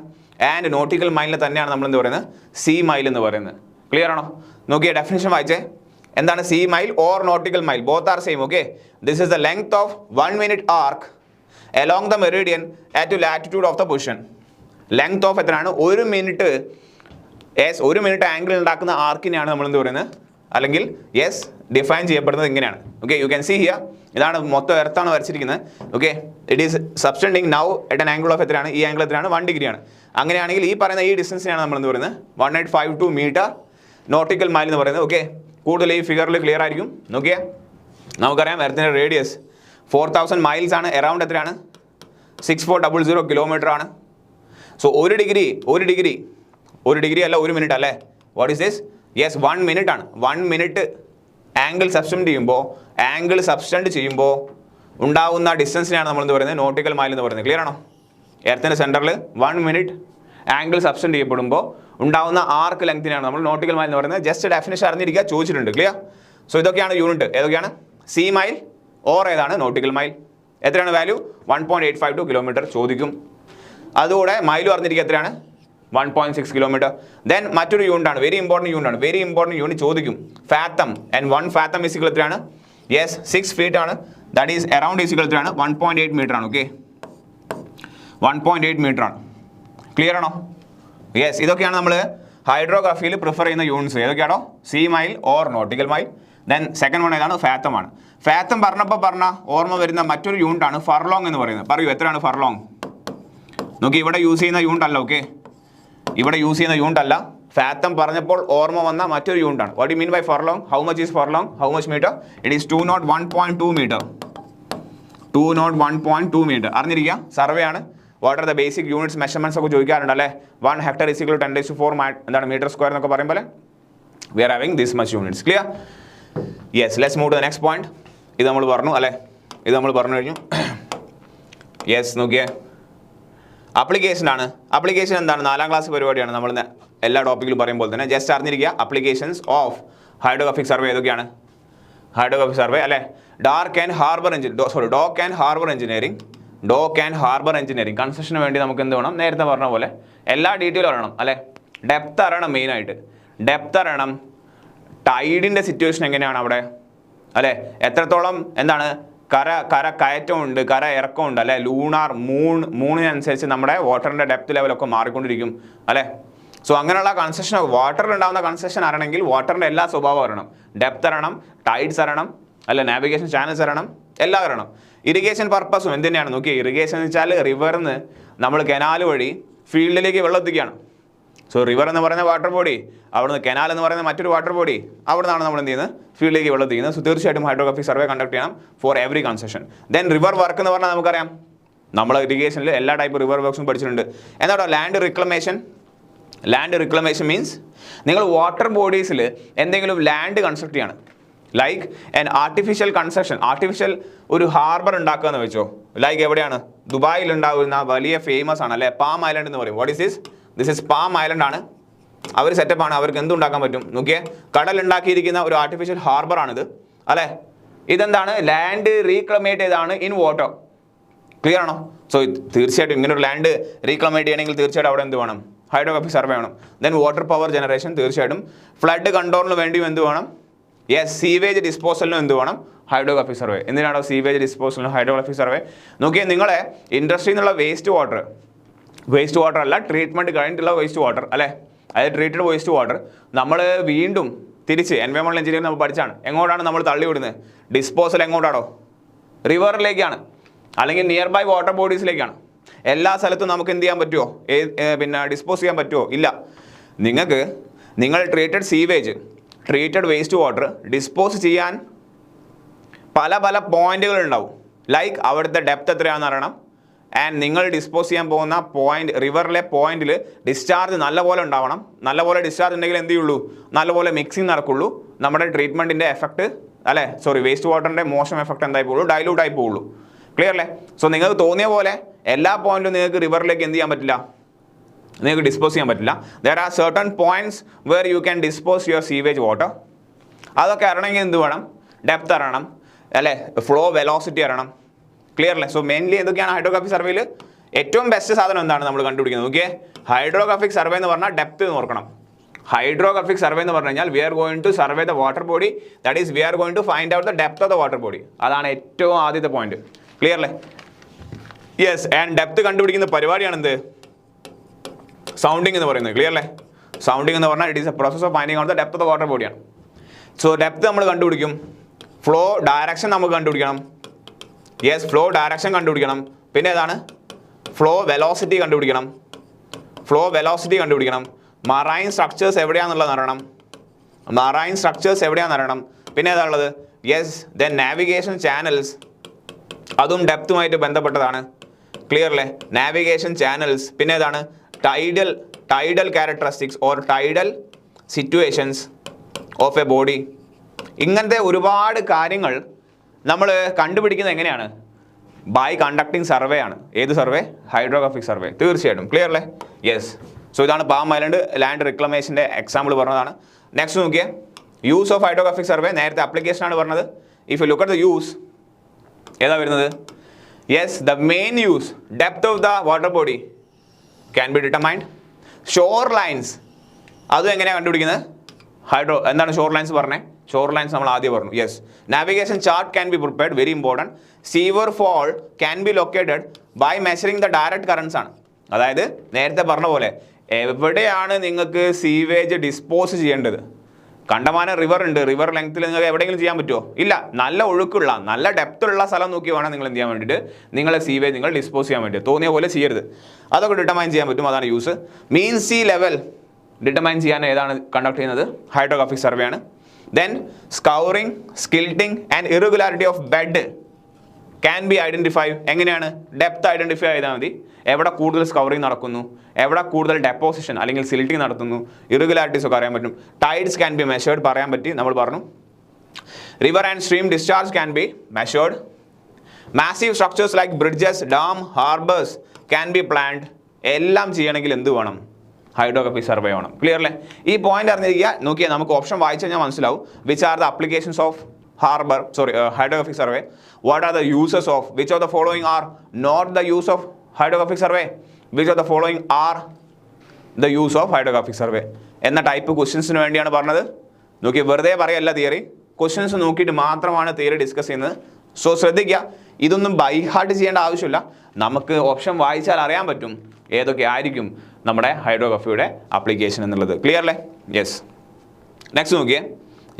ആൻഡ് നോട്ടിക്കൽ മൈലിനെ തന്നെയാണ് നമ്മൾ എന്ത് പറയുന്നത്? സി മൈൽ എന്ന് പറയുന്നത്. ക്ലിയർ ആണോ? നോക്കിയേ, ഡെഫിനിഷൻ വായിച്ചേ. എന്താണ് C mile or nautical mile? Both are same. Okay, this is the length of 1 minute arc along the meridian at latitude of the position. Length of എത്രയാണ്? 1 മിനിറ്റ്. യെസ്, 1 മിനിറ്റ് ആംഗിൾ ഉണ്ടാക്കുന്ന ആർക്കിനെയാണ് നമ്മൾ എന്ത് പറയുന്നത്? അല്ലെങ്കിൽ യെസ്, ഡിഫൈൻ ചെയ്യപ്പെടുന്നത് ഇങ്ങനെയാണ്. Okay, you can see here. ഇതാണ് മൊത്തം എർത്താണ് വരച്ചിരിക്കുന്നത്. Okay, it is subtending now at an angle of എത്രയാണ്? ഈ ആംഗിൾ എത്രയാണ്? 1 ഡിഗ്രിയാണ്. അങ്ങനെയാണെങ്കിൽ ഈ പറയുന്ന ഈ ഡിസ്റ്റൻസിനെയാണ് നമ്മൾ എന്ത് പറയുന്നത്? 1852 മീറ്റർ നോട്ടിക്കൽ മൈൽ എന്ന് പറയുന്നത്. ഓക്കെ, കൂടുതൽ ഈ ഫിഗറിൽ ക്ലിയർ ആയിരിക്കും. നോക്കിയേ, നമുക്കറിയാം എർത്തിൻ്റെ റേഡിയസ് 4000 മൈൽസ് ആണ്. അറൗണ്ട് എത്രയാണ്? 6400 കിലോമീറ്റർ ആണ്. സോ ഒരു ഡിഗ്രി അല്ല, 1 മിനിറ്റ് അല്ലേ? What is this? Yes, 1 minute ആണ്. 1 മിനിറ്റ് ആംഗിൾ സബ്സ്റ്റൻഡ് ചെയ്യുമ്പോൾ ഉണ്ടാകുന്ന ഡിസ്റ്റൻസിനെയാണ് നമ്മൾ എന്ത് പറയുന്നത്? നോട്ടിക്കൽ മൈൽ എന്ന് പറയുന്നത്. ക്ലിയർ ആണോ? എർത്തിൻ്റെ സെൻറ്ററിൽ 1 മിനിറ്റ് ആംഗിൾ സബ്സ്റ്റൻഡ് ചെയ്യപ്പെടുമ്പോൾ ഉണ്ടാകുന്ന ആർക്ക് ലെങ്തിനാണ് നമ്മൾ നോട്ടിക്കൽ മൈൽ എന്ന് പറയുന്നത്. ജസ്റ്റ് ഡെഫിനിഷൻ അറിഞ്ഞിരിക്കുക, ചോദിച്ചിട്ടുണ്ട്. ക്ലിയർ? സോ ഇതൊക്കെയാണ് യൂണിറ്റ്. ഏതൊക്കെയാണ്? സി മൈൽ ഓർ ഏതാണ്? Nautical mile. എത്രയാണ് വാല്യൂ? 1.852 കിലോമീറ്റർ ചോദിക്കും. അതുകൂടെ മൈലും അറിഞ്ഞിരിക്കുക എത്രയാണ്? 1.6 കിലോമീറ്റർ. ദെൻ മറ്റൊരു യൂണിറ്റ് ആണ്, വെരി ഇമ്പോർട്ടൻറ്റ് യൂണിറ്റ് ചോദിക്കും. Fathom. And 1 fathom is equal എത്രയാണ്? യെസ്, 6 ഫീറ്റ് ആണ്. That is around is equal എത്രയാണ്? 1.8 മീറ്റർ ആണ്. ഓക്കെ, 1.8 മീറ്റർ ആണ്. ക്ലിയർ ആണോ? യെസ്, ഇതൊക്കെയാണ് നമ്മൾ ഹൈഡ്രോഗ്രാഫിയിൽ പ്രിഫർ ചെയ്യുന്ന യൂണിറ്റ്സ്. ഏതൊക്കെയാണോ? Sea mile or nautical mile. Then second one ഏതാണ്? ഫാത്തം ആണ്. ഫാത്തം പറഞ്ഞ ഓർമ്മ വരുന്ന മറ്റൊരു യൂണിറ്റ് ആണ് ഫർലോങ് എന്ന് പറയുന്നത്. പറയൂ, എത്രയാണ് ഫർലോങ്? നോക്കി, ഇവിടെ യൂസ് ചെയ്യുന്ന യൂണിറ്റ് അല്ല. ഓക്കെ, ഇവിടെ യൂസ് ചെയ്യുന്ന യൂണിറ്റ് അല്ല. ഫാത്തം പറഞ്ഞപ്പോൾ ഓർമ്മ വന്ന മറ്റൊരു യൂണിറ്റ് ആണ്. What you mean by furlong? How much is furlong? How much metre? It is 201.2 metre. 201.2 metre അറിഞ്ഞിരിക്കുക. സർവേ ആണ്. What are the basic units? Measurements ഒക്കെ ചോദിക്കാറുണ്ട് അല്ലേ? 1 ഹെക്ടർ ഈസ് ഈക്വൽ ടു 10⁴ എന്താണ് മീറ്റർ സ്ക്വയർ എന്നൊക്കെ പറയുമ്പോൾ we are having this much units. Clear? Yes, let's move to the next point. ഇത് നമ്മൾ പറഞ്ഞു അല്ലേ? ഇത് നമ്മൾ പറഞ്ഞു കഴിഞ്ഞു. യെസ്, നോക്കിയേ, അപ്ലിക്കേഷൻ ആണ്. അപ്ലിക്കേഷൻ എന്താണ്? 4ാം ക്ലാസ് പരിപാടിയാണ്. നമ്മൾ എല്ലാ ടോപ്പിക്കിലും പറയുമ്പോൾ തന്നെ ജസ്റ്റ് അറിഞ്ഞിരിക്കുക. അപ്ലിക്കേഷൻസ് ഓഫ് ഹൈഡ്രോഗ്രാഫിക് സർവേ ഏതൊക്കെയാണ്? ഹൈഡ്രോഗ്രാഫിക് സർവേ അല്ലേ? ഡോക്ക് ആൻഡ് ഹാർബർ എഞ്ചിനീയറിംഗ് കൺസ്ട്രക്ഷന് വേണ്ടി നമുക്ക് എന്ത് വേണം? നേരത്തെ പറഞ്ഞ പോലെ എല്ലാ ഡീറ്റെയിലും അറിയണം അല്ലേ? ഡെപ്ത് അറിയണം. മെയിനായിട്ട് ഡെപ്ത് അറിയണം. ടൈഡിൻ്റെ സിറ്റുവേഷൻ എങ്ങനെയാണ് അവിടെ അല്ലേ? എത്രത്തോളം എന്താണ് കര കയറ്റമുണ്ട്, കര ഇറക്കമുണ്ട് അല്ലേ? ലൂണാർ മൂണിനനുസരിച്ച് നമ്മുടെ വാട്ടറിൻ്റെ ഡെപ്ത് ലെവലൊക്കെ മാറിക്കൊണ്ടിരിക്കും അല്ലേ? സോ അങ്ങനെയുള്ള കൺസ്ട്രക്ഷൻ, വാട്ടറിൽ ഉണ്ടാകുന്ന കൺസ്ട്രക്ഷൻ അറിയണമെങ്കിൽ വാട്ടറിൻ്റെ എല്ലാ സ്വഭാവം അറിയണം. ഡെപ്ത് അറിയണം, ടൈഡ്സ് അറിയണം അല്ലെ? നാവിഗേഷൻ ചാനൽസ് അറിയണം, എല്ലാം അറിയണം. ഇറിഗേഷൻ പർപ്പസും എന്ത് തന്നെയാണ്? നോക്കിയേ, ഇറിഗേഷൻ എന്ന് വെച്ചാൽ റിവറിൽ നിന്ന് നമ്മൾ കനാൽ വഴി ഫീൽഡിലേക്ക് വെള്ളം എത്തിക്കുകയാണ്. സോ റിവർ എന്ന് പറയുന്ന വാട്ടർ ബോഡി, അവിടുന്ന് കനാൽ എന്ന് പറയുന്ന മറ്റൊരു വാട്ടർ ബോഡി, അവിടെ നിന്നാണ് നമ്മൾ എന്ത് ചെയ്യുന്നത്? ഫീൽഡിലേക്ക് വെള്ളം എത്തിക്കുന്നത്. സോ തീർച്ചയായിട്ടും ഹൈഡ്രോഗ്രാഫിക് സർവേ കണ്ടക്ട് ചെയ്യണം for every construction. Then river work എന്ന് പറഞ്ഞാൽ നമുക്കറിയാം, നമ്മൾ ഇറിഗേഷനിൽ എല്ലാ ടൈപ്പ് റിവർ വർക്ക്സും പഠിച്ചിട്ടുണ്ട്. എന്താണോ land reclamation? Land reclamation means നിങ്ങൾ വാട്ടർ ബോഡീസിൽ എന്തെങ്കിലും ലാൻഡ് കൺസ്ട്രക്ട് ചെയ്യണം. Like an artificial construction, artificial ഒരു ഹാർബർ ഉണ്ടാക്കുക എന്ന് വെച്ചോ. ലൈക്ക് എവിടെയാണ്? ദുബായിൽ ഉണ്ടാകുന്ന വലിയ ഫേമസ് ആണ് അല്ലേ, പാം ഐലൻഡ് എന്ന് പറയും. What is this? This is palm island ആണ്. അവർ സെറ്റപ്പാണ്, അവർക്ക് എന്തുണ്ടാക്കാൻ പറ്റും? നോക്കിയേ, കടലുണ്ടാക്കിയിരിക്കുന്ന ഒരു ആർട്ടിഫിഷ്യൽ ഹാർബർ ആണിത് അല്ലേ? ഇതെന്താണ്? ലാൻഡ് റീക്ലമേറ്റ് ചെയ്താണ് ഇൻ വാട്ടർ. ക്ലിയർ ആണോ? സോ തീർച്ചയായിട്ടും ഇങ്ങനെ ഒരു ലാൻഡ് റീക്ലമേറ്റ് ചെയ്യണമെങ്കിൽ തീർച്ചയായിട്ടും അവിടെ എന്ത് വേണം? ഹൈഡ്രോഗ്രാഫിക് സർവേ വേണം. ദെൻ വാട്ടർ പവർ ജനറേഷൻ തീർച്ചയായിട്ടും. ഫ്ലഡ് കൺട്രോളിന് വേണ്ടിയും എന്ത് വേണം? യെസ്, സീവേജ് ഡിസ്പോസലിനും എന്ത് വേണം? Hydrographic survey. എന്തിനാണോ സീവേജ് ഡിസ്പോസലിനും ഹൈഡ്രോഗ്രാഫിക് സർവേ? നോക്കിയാൽ നിങ്ങളെ ഇൻഡസ്ട്രിയിൽ നിന്നുള്ള വേസ്റ്റ് വാട്ടർ അല്ല, ട്രീറ്റ്മെൻറ്റ് കഴിഞ്ഞിട്ടുള്ള വേസ്റ്റ് വാട്ടർ അല്ലേ, അതായത് ട്രീറ്റഡ് വേസ്റ്റ് വാട്ടർ നമ്മൾ വീണ്ടും തിരിച്ച് എൻവയോൺമെൻറ്റൽ എഞ്ചിനീയറിംഗ് നമ്മൾ പഠിച്ചാണ്. എങ്ങോട്ടാണ് നമ്മൾ തള്ളി വിടുന്നത്? ഡിസ്പോസൽ എങ്ങോട്ടാണോ? റിവറിലേക്കാണ്. അല്ലെങ്കിൽ നിയർ ബൈ വാട്ടർ ബോഡീസിലേക്കാണ്. എല്ലാ സ്ഥലത്തും നമുക്ക് എന്ത് ചെയ്യാൻ പറ്റുമോ, പിന്നെ ഡിസ്പോസ് ചെയ്യാൻ പറ്റുമോ? ഇല്ല. നിങ്ങൾ treated sewage, treated waste water dispose ചെയ്യാൻ പല പല പോയിന്റുകൾ ഉണ്ടാവും. ലൈക്ക് അവിടുത്തെ ഡെപ്ത് എത്രയാണെന്ന് അറിയണം, ആൻഡ് നിങ്ങൾ ഡിസ്പോസ് ചെയ്യാൻ പോകുന്ന പോയിന്റ്, റിവറിലെ പോയിന്റിൽ ഡിസ്ചാർജ് നല്ലപോലെ ഉണ്ടാവണം. നല്ലപോലെ ഡിസ്ചാർജ് ഉണ്ടെങ്കിൽ എന്ത് ചെയ്യുള്ളൂ, നല്ലപോലെ മിക്സിങ് നടക്കുള്ളൂ. നമ്മുടെ ട്രീറ്റ്മെൻറ്റിൻ്റെ എഫക്റ്റ് വേസ്റ്റ് വാട്ടറിൻ്റെ മോശം എഫക്റ്റ് എന്തായി പോകുള്ളൂ, ഡൈലൂട്ട് ആയി പോകുള്ളൂ. ക്ലിയർ അല്ലേ? സോ നിങ്ങൾക്ക് തോന്നിയ പോലെ എല്ലാ പോയിന്റും നിങ്ങൾക്ക് റിവറിലേക്ക് എന്ത് ചെയ്യാൻ പറ്റില്ല, നിങ്ങൾക്ക് ഡിസ്പോസ് ചെയ്യാൻ പറ്റില്ല. There are certain points where you can dispose your sewage water. അതൊക്കെ അറിയണമെങ്കിൽ എന്ത് വേണം, ഡെപ്ത് അറിയണം, അല്ലേ, ഫ്ലോ വെലോസിറ്റി അറിയണം. ക്ലിയർ അല്ലേ? സോ മെയിൻലി എന്തൊക്കെയാണ് ഹൈഡ്രോഗ്രാഫിക് സർവേയിൽ ഏറ്റവും ബെസ്റ്റ് സാധനം എന്താണ് നമ്മൾ കണ്ടുപിടിക്കുന്നത്? ഓക്കെ, ഹൈഡ്രോഗ്രാഫിക് സർവേ എന്ന് പറഞ്ഞാൽ ഡെപ്ത് നോക്കണം. ഹൈഡ്രോഗ്രാഫിക് സർവേ എന്ന് പറഞ്ഞു കഴിഞ്ഞാൽ we are going to survey the water body, that is we are going to find out the depth of the water body. അതാണ് ഏറ്റവും ആദ്യത്തെ പോയിന്റ്. ക്ലിയർ അല്ലേ? യെസ്. ആൻഡ് ഡെപ്ത് കണ്ടുപിടിക്കുന്ന പരിപാടിയാണ് എന്ത്, സൗണ്ടിങ് എന്ന് പറയുന്നത്. ക്ലിയർ അല്ലേ? സൗണ്ടിങ് എന്ന് പറഞ്ഞാൽ it is a process of finding out the depth of the water ബോഡിയാണ്. സോ ഡെപ്ത് നമ്മൾ കണ്ടുപിടിക്കും, ഫ്ലോ ഡയറക്ഷൻ നമുക്ക് കണ്ടുപിടിക്കണം. യെസ്, ഫ്ലോ ഡയറക്ഷൻ കണ്ടുപിടിക്കണം. പിന്നെ ഏതാണ്, ഫ്ലോ വെലോസിറ്റി കണ്ടുപിടിക്കണം. ഫ്ലോ വെലോസിറ്റി കണ്ടുപിടിക്കണം. മറൈൻ സ്ട്രക്ചേഴ്സ് എവിടെയാണെന്നുള്ളത് അറിയണം. മറൈൻ സ്ട്രക്ചേഴ്സ് എവിടെയാണെന്ന് അറിയണം. പിന്നെ ഏതാണുള്ളത്, യെസ്, ദെൻ നാവിഗേഷൻ ചാനൽസ്, അതും ഡെപ്തുമായിട്ട് ബന്ധപ്പെട്ടതാണ്. ക്ലിയർ അല്ലേ? Navigation channels. പിന്നെ ഏതാണ്, tidal characteristics or tidal situations of A body. ഇങ്ങനത്തെ ഒരുപാട് കാര്യങ്ങൾ നമ്മൾ കണ്ടുപിടിക്കുന്നത് എങ്ങനെയാണ്, ബൈ കണ്ടക്ടിങ് സർവേ ആണ്. ഏത് സർവേ? Hydrographic survey. തീർച്ചയായിട്ടും. ക്ലിയർ അല്ലേ? യെസ്. സോ ഇതാണ് പാം ഐലൻഡ് ലാൻഡ് റിക്ലമേഷൻ്റെ എക്സാമ്പിൾ പറഞ്ഞതാണ്. നെക്സ്റ്റ് നോക്കിയേ, യൂസ് ഓഫ് ഹൈഡ്രോഗ്രാഫിക് സർവേ. നേരത്തെ അപ്ലിക്കേഷൻ ആണ് പറഞ്ഞത്. If you look at the use, ഏതാ വരുന്നത്? Yes, the main use, depth of the water body can be determined. Shorelines, അതും എങ്ങനെയാണ് കണ്ടുപിടിക്കുന്നത്? എന്താണ് ഷോർ ലൈൻസ് പറഞ്ഞേ? ഷോർ ലൈൻസ് നമ്മൾ ആദ്യം പറഞ്ഞു. Yes. Navigation chart can be prepared, very important. Sewer fall can be located by measuring the direct currents ആണ്. അതായത് നേരത്തെ പറഞ്ഞ പോലെ എവിടെയാണ് നിങ്ങൾക്ക് സീവേജ് ഡിസ്പോസ് ചെയ്യേണ്ടത്? കണ്ടമാനം റിവർ ഉണ്ട്, റിവർ ലെങ്ത്തിൽ നിങ്ങൾക്ക് എവിടെയെങ്കിലും ചെയ്യാൻ പറ്റുമോ? ഇല്ല. നല്ല ഒഴുക്കുള്ള, നല്ല ഡെപ്തുള്ള സ്ഥലം നോക്കി വേണം നിങ്ങൾ എന്ത് ചെയ്യാൻ വേണ്ടിയിട്ട്, നിങ്ങളെ സീവേജ് നിങ്ങൾ ഡിസ്പോസ് ചെയ്യാൻ വേണ്ടി. തോന്നിയ പോലെ ചെയ്യരുത്. അതൊക്കെ ഡിറ്റർമൈൻ ചെയ്യാൻ പറ്റും. അതാണ് use. Mean sea level determine ചെയ്യാൻ ഏതാണ് കണ്ടക്ട് ചെയ്യുന്നത്? ഹൈഡ്രോഗ്രാഫിക് സർവേ ആണ്. Then scouring, silting and irregularity of bed can be identify. എങ്ങനെയാണ്? ഡെപ്ത് ഐഡൻറ്റിഫൈ ചെയ്താൽ മതി. എവിടെ കൂടുതൽ സ്കൗറിംഗ് നടക്കുന്നു, എവിടെ കൂടുതൽ ഡെപ്പോസിഷൻ അല്ലെങ്കിൽ സിൽട്ടിങ് നടത്തുന്നു, ഇറഗുലാരിറ്റീസ് ഒക്കെ അറിയാൻ പറ്റും. ടൈഡ്സ് ക്യാൻ ബി മെഷേർഡ്, പറയാൻ പറ്റി, നമ്മൾ പറഞ്ഞു. River and stream discharge can be measured. Massive structures like bridges, dam, harbours can be planned. എല്ലാം ചെയ്യണമെങ്കിൽ എന്ത് വേണം? ഹൈഡ്രോഗ്രാഫിക് സർവേ വേണം. ക്ലിയർ അല്ലേ? ഈ പോയിന്റ് അറിഞ്ഞിരിക്കുക. നോക്കിയാൽ നമുക്ക് ഓപ്ഷൻ വായിച്ചു കഴിഞ്ഞാൽ മനസ്സിലാവും. Which are the applications of hydrographic survey? What are the uses of? Which of the following are not the use of hydrographic survey? Which of the following are the use of hydrographic survey? എന്ന ടൈപ്പ് ക്വസ്റ്റ്യൻസിന് വേണ്ടിയാണ് പറഞ്ഞത്. നോക്കി, വെറുതെ പറയല്ല തിയറി, ക്വസ്റ്റ്യൻസ് നോക്കിയിട്ട് മാത്രമാണ് തിയറി ഡിസ്കസ് ചെയ്യുന്നത്. സോ ശ്രദ്ധിക്കുക, ഇതൊന്നും ബൈ ഹാർട്ട് ചെയ്യേണ്ട ആവശ്യമില്ല. നമുക്ക് ഓപ്ഷൻ വായിച്ചാൽ അറിയാൻ പറ്റും ഏതൊക്കെ ആയിരിക്കും നമ്മുടെ ഹൈഡ്രോഗ്രാഫിയുടെ ആപ്ലിക്കേഷൻ എന്നുള്ളത്. ക്ലിയർ അല്ലേ? യെസ്. നെക്സ്റ്റ് നോക്കിയേ.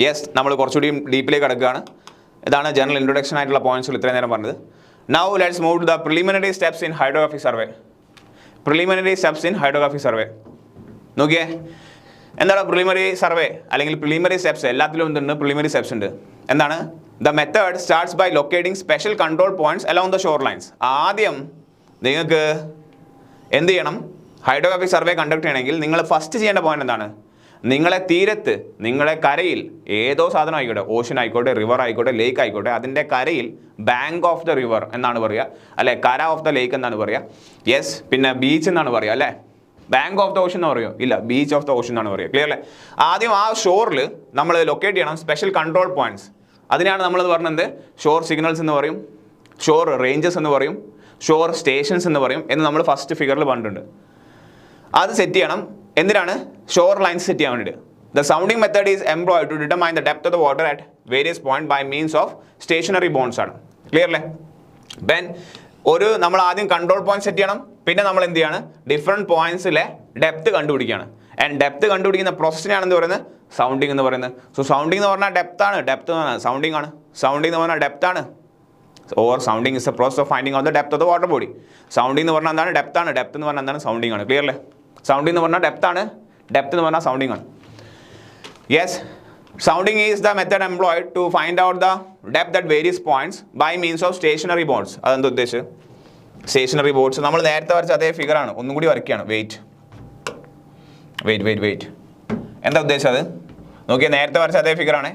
യെസ്, നമ്മൾ കുറച്ചുകൂടി ഡീപ്പിലേക്ക് കിടക്കുകയാണ്. ഇതാണ് ജനറൽ ഇൻട്രൊഡക്ഷൻ ആയിട്ടുള്ള പോയിന്റ്സുകൾ ഇത്രയും നേരം പറഞ്ഞത്. Now let's move to the preliminary steps in hydrographic survey. Preliminary steps in hydrographic survey നോക്കിയേ. എന്താണ് പ്രിലിമിനറി സർവേ അല്ലെങ്കിൽ പ്രിലിമിനറി സ്റ്റെപ്സ്? എല്ലാത്തിലും എന്തുണ്ട്? പ്രിലിമിനറി സ്റ്റെപ്സ് ഉണ്ട്. എന്താണ്? The method starts by locating special control points along the shore lines. ആദ്യം നിങ്ങൾക്ക് എന്ത് ചെയ്യണം? ഹൈഡ്രോഗ്രാഫിക് സർവേ കണ്ടക്ട് ചെയ്യണമെങ്കിൽ നിങ്ങൾ ഫസ്റ്റ് ചെയ്യേണ്ട പോയിന്റ് എന്താണ്? നിങ്ങളെ തീരത്ത്, നിങ്ങളെ കരയിൽ, ഏതോ സാധനം ആയിക്കോട്ടെ, ഓഷൻ ആയിക്കോട്ടെ, റിവർ ആയിക്കോട്ടെ, ലേക്ക് ആയിക്കോട്ടെ, അതിൻ്റെ കരയിൽ ബാങ്ക് ഓഫ് ദ റിവർ എന്നാണ് പറയുക, അല്ലെ? കര ഓഫ് ദ ലേക്ക് എന്നാണ് പറയുക. യെസ്. പിന്നെ ബീച്ച് എന്നാണ് പറയുക, അല്ലേ? ബാങ്ക് ഓഫ് ദ ഓഷൻ എന്ന് പറയുമോ? ഇല്ല, ബീച്ച് ഓഫ് ദ ഓഷൻ എന്നാണ് പറയുക. ക്ലിയർ അല്ലേ? ആദ്യം ആ ഷോറിൽ നമ്മൾ ലൊക്കേറ്റ് ചെയ്യണം സ്പെഷ്യൽ കൺട്രോൾ പോയിന്റ്സ്. അതിനാണ് നമ്മളത് പറഞ്ഞത് ഷോർ സിഗ്നൽസ് എന്ന് പറയും, ഷോർ റേഞ്ചസ് എന്ന് പറയും, ഷോർ സ്റ്റേഷൻസ് എന്ന് പറയും എന്ന് നമ്മൾ ഫസ്റ്റ് ഫിഗറിൽ പറഞ്ഞിട്ടുണ്ട്. അത് സെറ്റ് ചെയ്യണം. എന്തിനാണ്? ഷോർ ലൈൻസ് സെറ്റ് ചെയ്യാൻ വേണ്ടിയിട്ട്. The sounding method is employed to determine the depth of the water at various point by means of stationary boats ആണ്. ക്ലിയർ അല്ലേ? ദെൻ നമ്മൾ ആദ്യം കൺട്രോൾ പോയിന്റ് സെറ്റ് ചെയ്യണം. പിന്നെ നമ്മൾ എന്ത് ചെയ്യാണ്? ഡിഫറെൻറ്റ് പോയിന്റ്സിലെ ഡെപ്ത് കണ്ടുപിടിക്കുകയാണ്. ആൻഡ് ഡെപ്ത് കണ്ടുപിടിക്കുന്ന പ്രോസസ്സിനാണ് എന്ത് പറയുന്നത്? സൗണ്ടിങ് എന്ന് പറയുന്നത്. സോ സൗണ്ടിങ് എന്ന് പറഞ്ഞാൽ ഡെപ്ത് ആണ്, ഡെപ്ത് എന്ന് പറഞ്ഞാൽ സൗണ്ടിങ് ആണ്, സൗണ്ടിങ് എന്ന് പറഞ്ഞാൽ ഡെപ്ത് ആണ്, or sounding is A process of finding out the depth of the water body. Sounding എന്ന് പറഞ്ഞാൽ എന്താണ്? ഡെപ്ത് ആണ്. ഡെപ്ത് എന്ന് പറഞ്ഞാൽ എന്താണ്? സൗണ്ടിങ് ആണ്. ക്ലിയർ അല്ലേ? സൗണ്ടിങ് എന്ന് പറഞ്ഞാൽ ഡെപ്ത് ആണ്, ഡെപ്ത് എന്ന് പറഞ്ഞാൽ സൗണ്ടിങ് ആണ്. Yes, sounding is the method employed to find out the depth at various points by means of stationary boards. അതെന്താ ഉദ്ദേശിച്ചത്? സ്റ്റേഷനറി ബോർഡ്സ് നമ്മൾ നേരത്തെ വരച്ച അതേ ഫിഗറാണ്, ഒന്നും കൂടി വരയ്ക്കുകയാണ്. വെയിറ്റ്. എന്താ ഉദ്ദേശിച്ചത്? നോക്കിയാൽ നേരത്തെ വരച്ച അതേ ഫിഗറാണ്.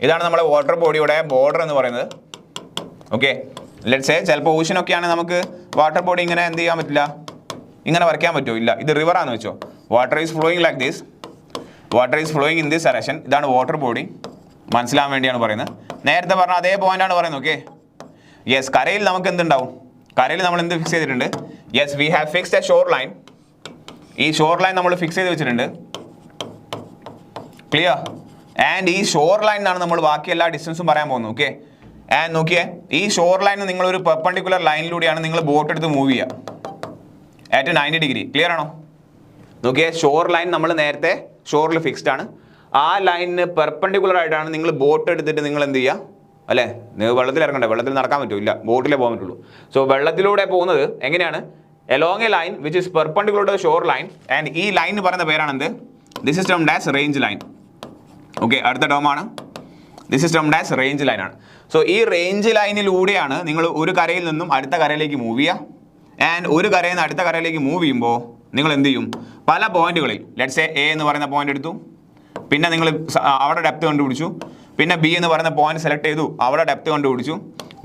ഇതാണ് നമ്മുടെ വാട്ടർ ബോഡിയുടെ ബോർഡർ എന്ന് പറയുന്നത്. ഓക്കെ, ലെറ്റ്സ് സേ ചിലപ്പോൾ ഓഷനൊക്കെയാണ് നമുക്ക് വാട്ടർ ബോഡി ഇങ്ങനെ എന്ത് ചെയ്യാൻ പറ്റില്ല, ഇങ്ങനെ വരയ്ക്കാൻ പറ്റുമോ? ഇല്ല. ഇത് റിവറാണെന്ന് വെച്ചോ. Water is flowing like this, water is flowing in this direction. ഇതാണ് വാട്ടർ ബോഡി. മനസ്സിലാൻ വേണ്ടിയാണ് പറയുന്നത്. നേരത്തെ പറഞ്ഞ അതേ പോയിന്റാണ് പറയുന്നത്. Okay, yes. കരയിൽ നമുക്ക് എന്തുണ്ടാവും? കരയിൽ നമ്മൾ എന്ത് ഫിക്സ് ചെയ്തിട്ടുണ്ട്? Yes, we have fixed a shoreline. ഈ ഷോർ ലൈൻ നമ്മൾ ഫിക്സ് ചെയ്ത് വെച്ചിട്ടുണ്ട്. ക്ലിയർ? ആൻഡ് ഈ ഷോർ ലൈനാണ് നമ്മൾ ബാക്കി എല്ലാ ഡിസ്റ്റൻസും പറയാൻ പോകുന്നത്. ഓക്കെ, ആൻഡ് നോക്കിയേ, ഈ ഷോർ ലൈൻ നിങ്ങളൊരു പെർപെൻഡിക്കുലർ ലൈനിലൂടെയാണ് നിങ്ങൾ ബോട്ട് എടുത്ത് മൂവ് ചെയ്യുക അറ്റ് 90 ഡിഗ്രി. ക്ലിയർ ആണോ? നോക്കിയേ, ഷോർ ലൈൻ നമ്മൾ നേരത്തെ ഷോറിൽ ഫിക്സ്ഡ് ആണ്. ആ ലൈനിന് പെർപെൻഡിക്കുലർ ആയിട്ടാണ് നിങ്ങൾ ബോട്ട് എടുത്തിട്ട് നിങ്ങൾ എന്ത് ചെയ്യുക, അല്ലേ? നിങ്ങൾ വെള്ളത്തിൽ ഇറങ്ങണ്ടേ? വെള്ളത്തിൽ നടക്കാൻ പറ്റുമോ? ഇല്ല, ബോട്ടിലേ പോകാൻ പറ്റുള്ളൂ. സോ വെള്ളത്തിലൂടെ പോകുന്നത് എങ്ങനെയാണ്? along a line which is perpendicular to the shore line, and ഈ ലൈൻ പറയുന്ന പേരാണ് എന്ത്? This is termed as range line. Okay, അടുത്ത ടേം ആണ് this is termed as range line ആണ്. സോ ഈ റേഞ്ച് ലൈനിലൂടെയാണ് നിങ്ങൾ ഒരു കരയിൽ നിന്നും അടുത്ത കരയിലേക്ക് മൂവ് ചെയ്യുക. ആൻഡ് ഒരു കരയിൽ നിന്ന് അടുത്ത കരയിലേക്ക് മൂവ് ചെയ്യുമ്പോൾ നിങ്ങൾ എന്ത് ചെയ്യും? പല പോയിന്റുകളിൽ, ലെറ്റ്സ് സേ എ എന്ന് പറയുന്ന പോയിന്റ് എടുത്തു, പിന്നെ നിങ്ങൾ അവിടെ ഡെപ്ത് കണ്ടുപിടിച്ചു, പിന്നെ ബി എന്ന് പറയുന്ന പോയിന്റ് സെലക്ട് ചെയ്തു, അവിടെ ഡെപ്ത് കണ്ടുപിടിച്ചു,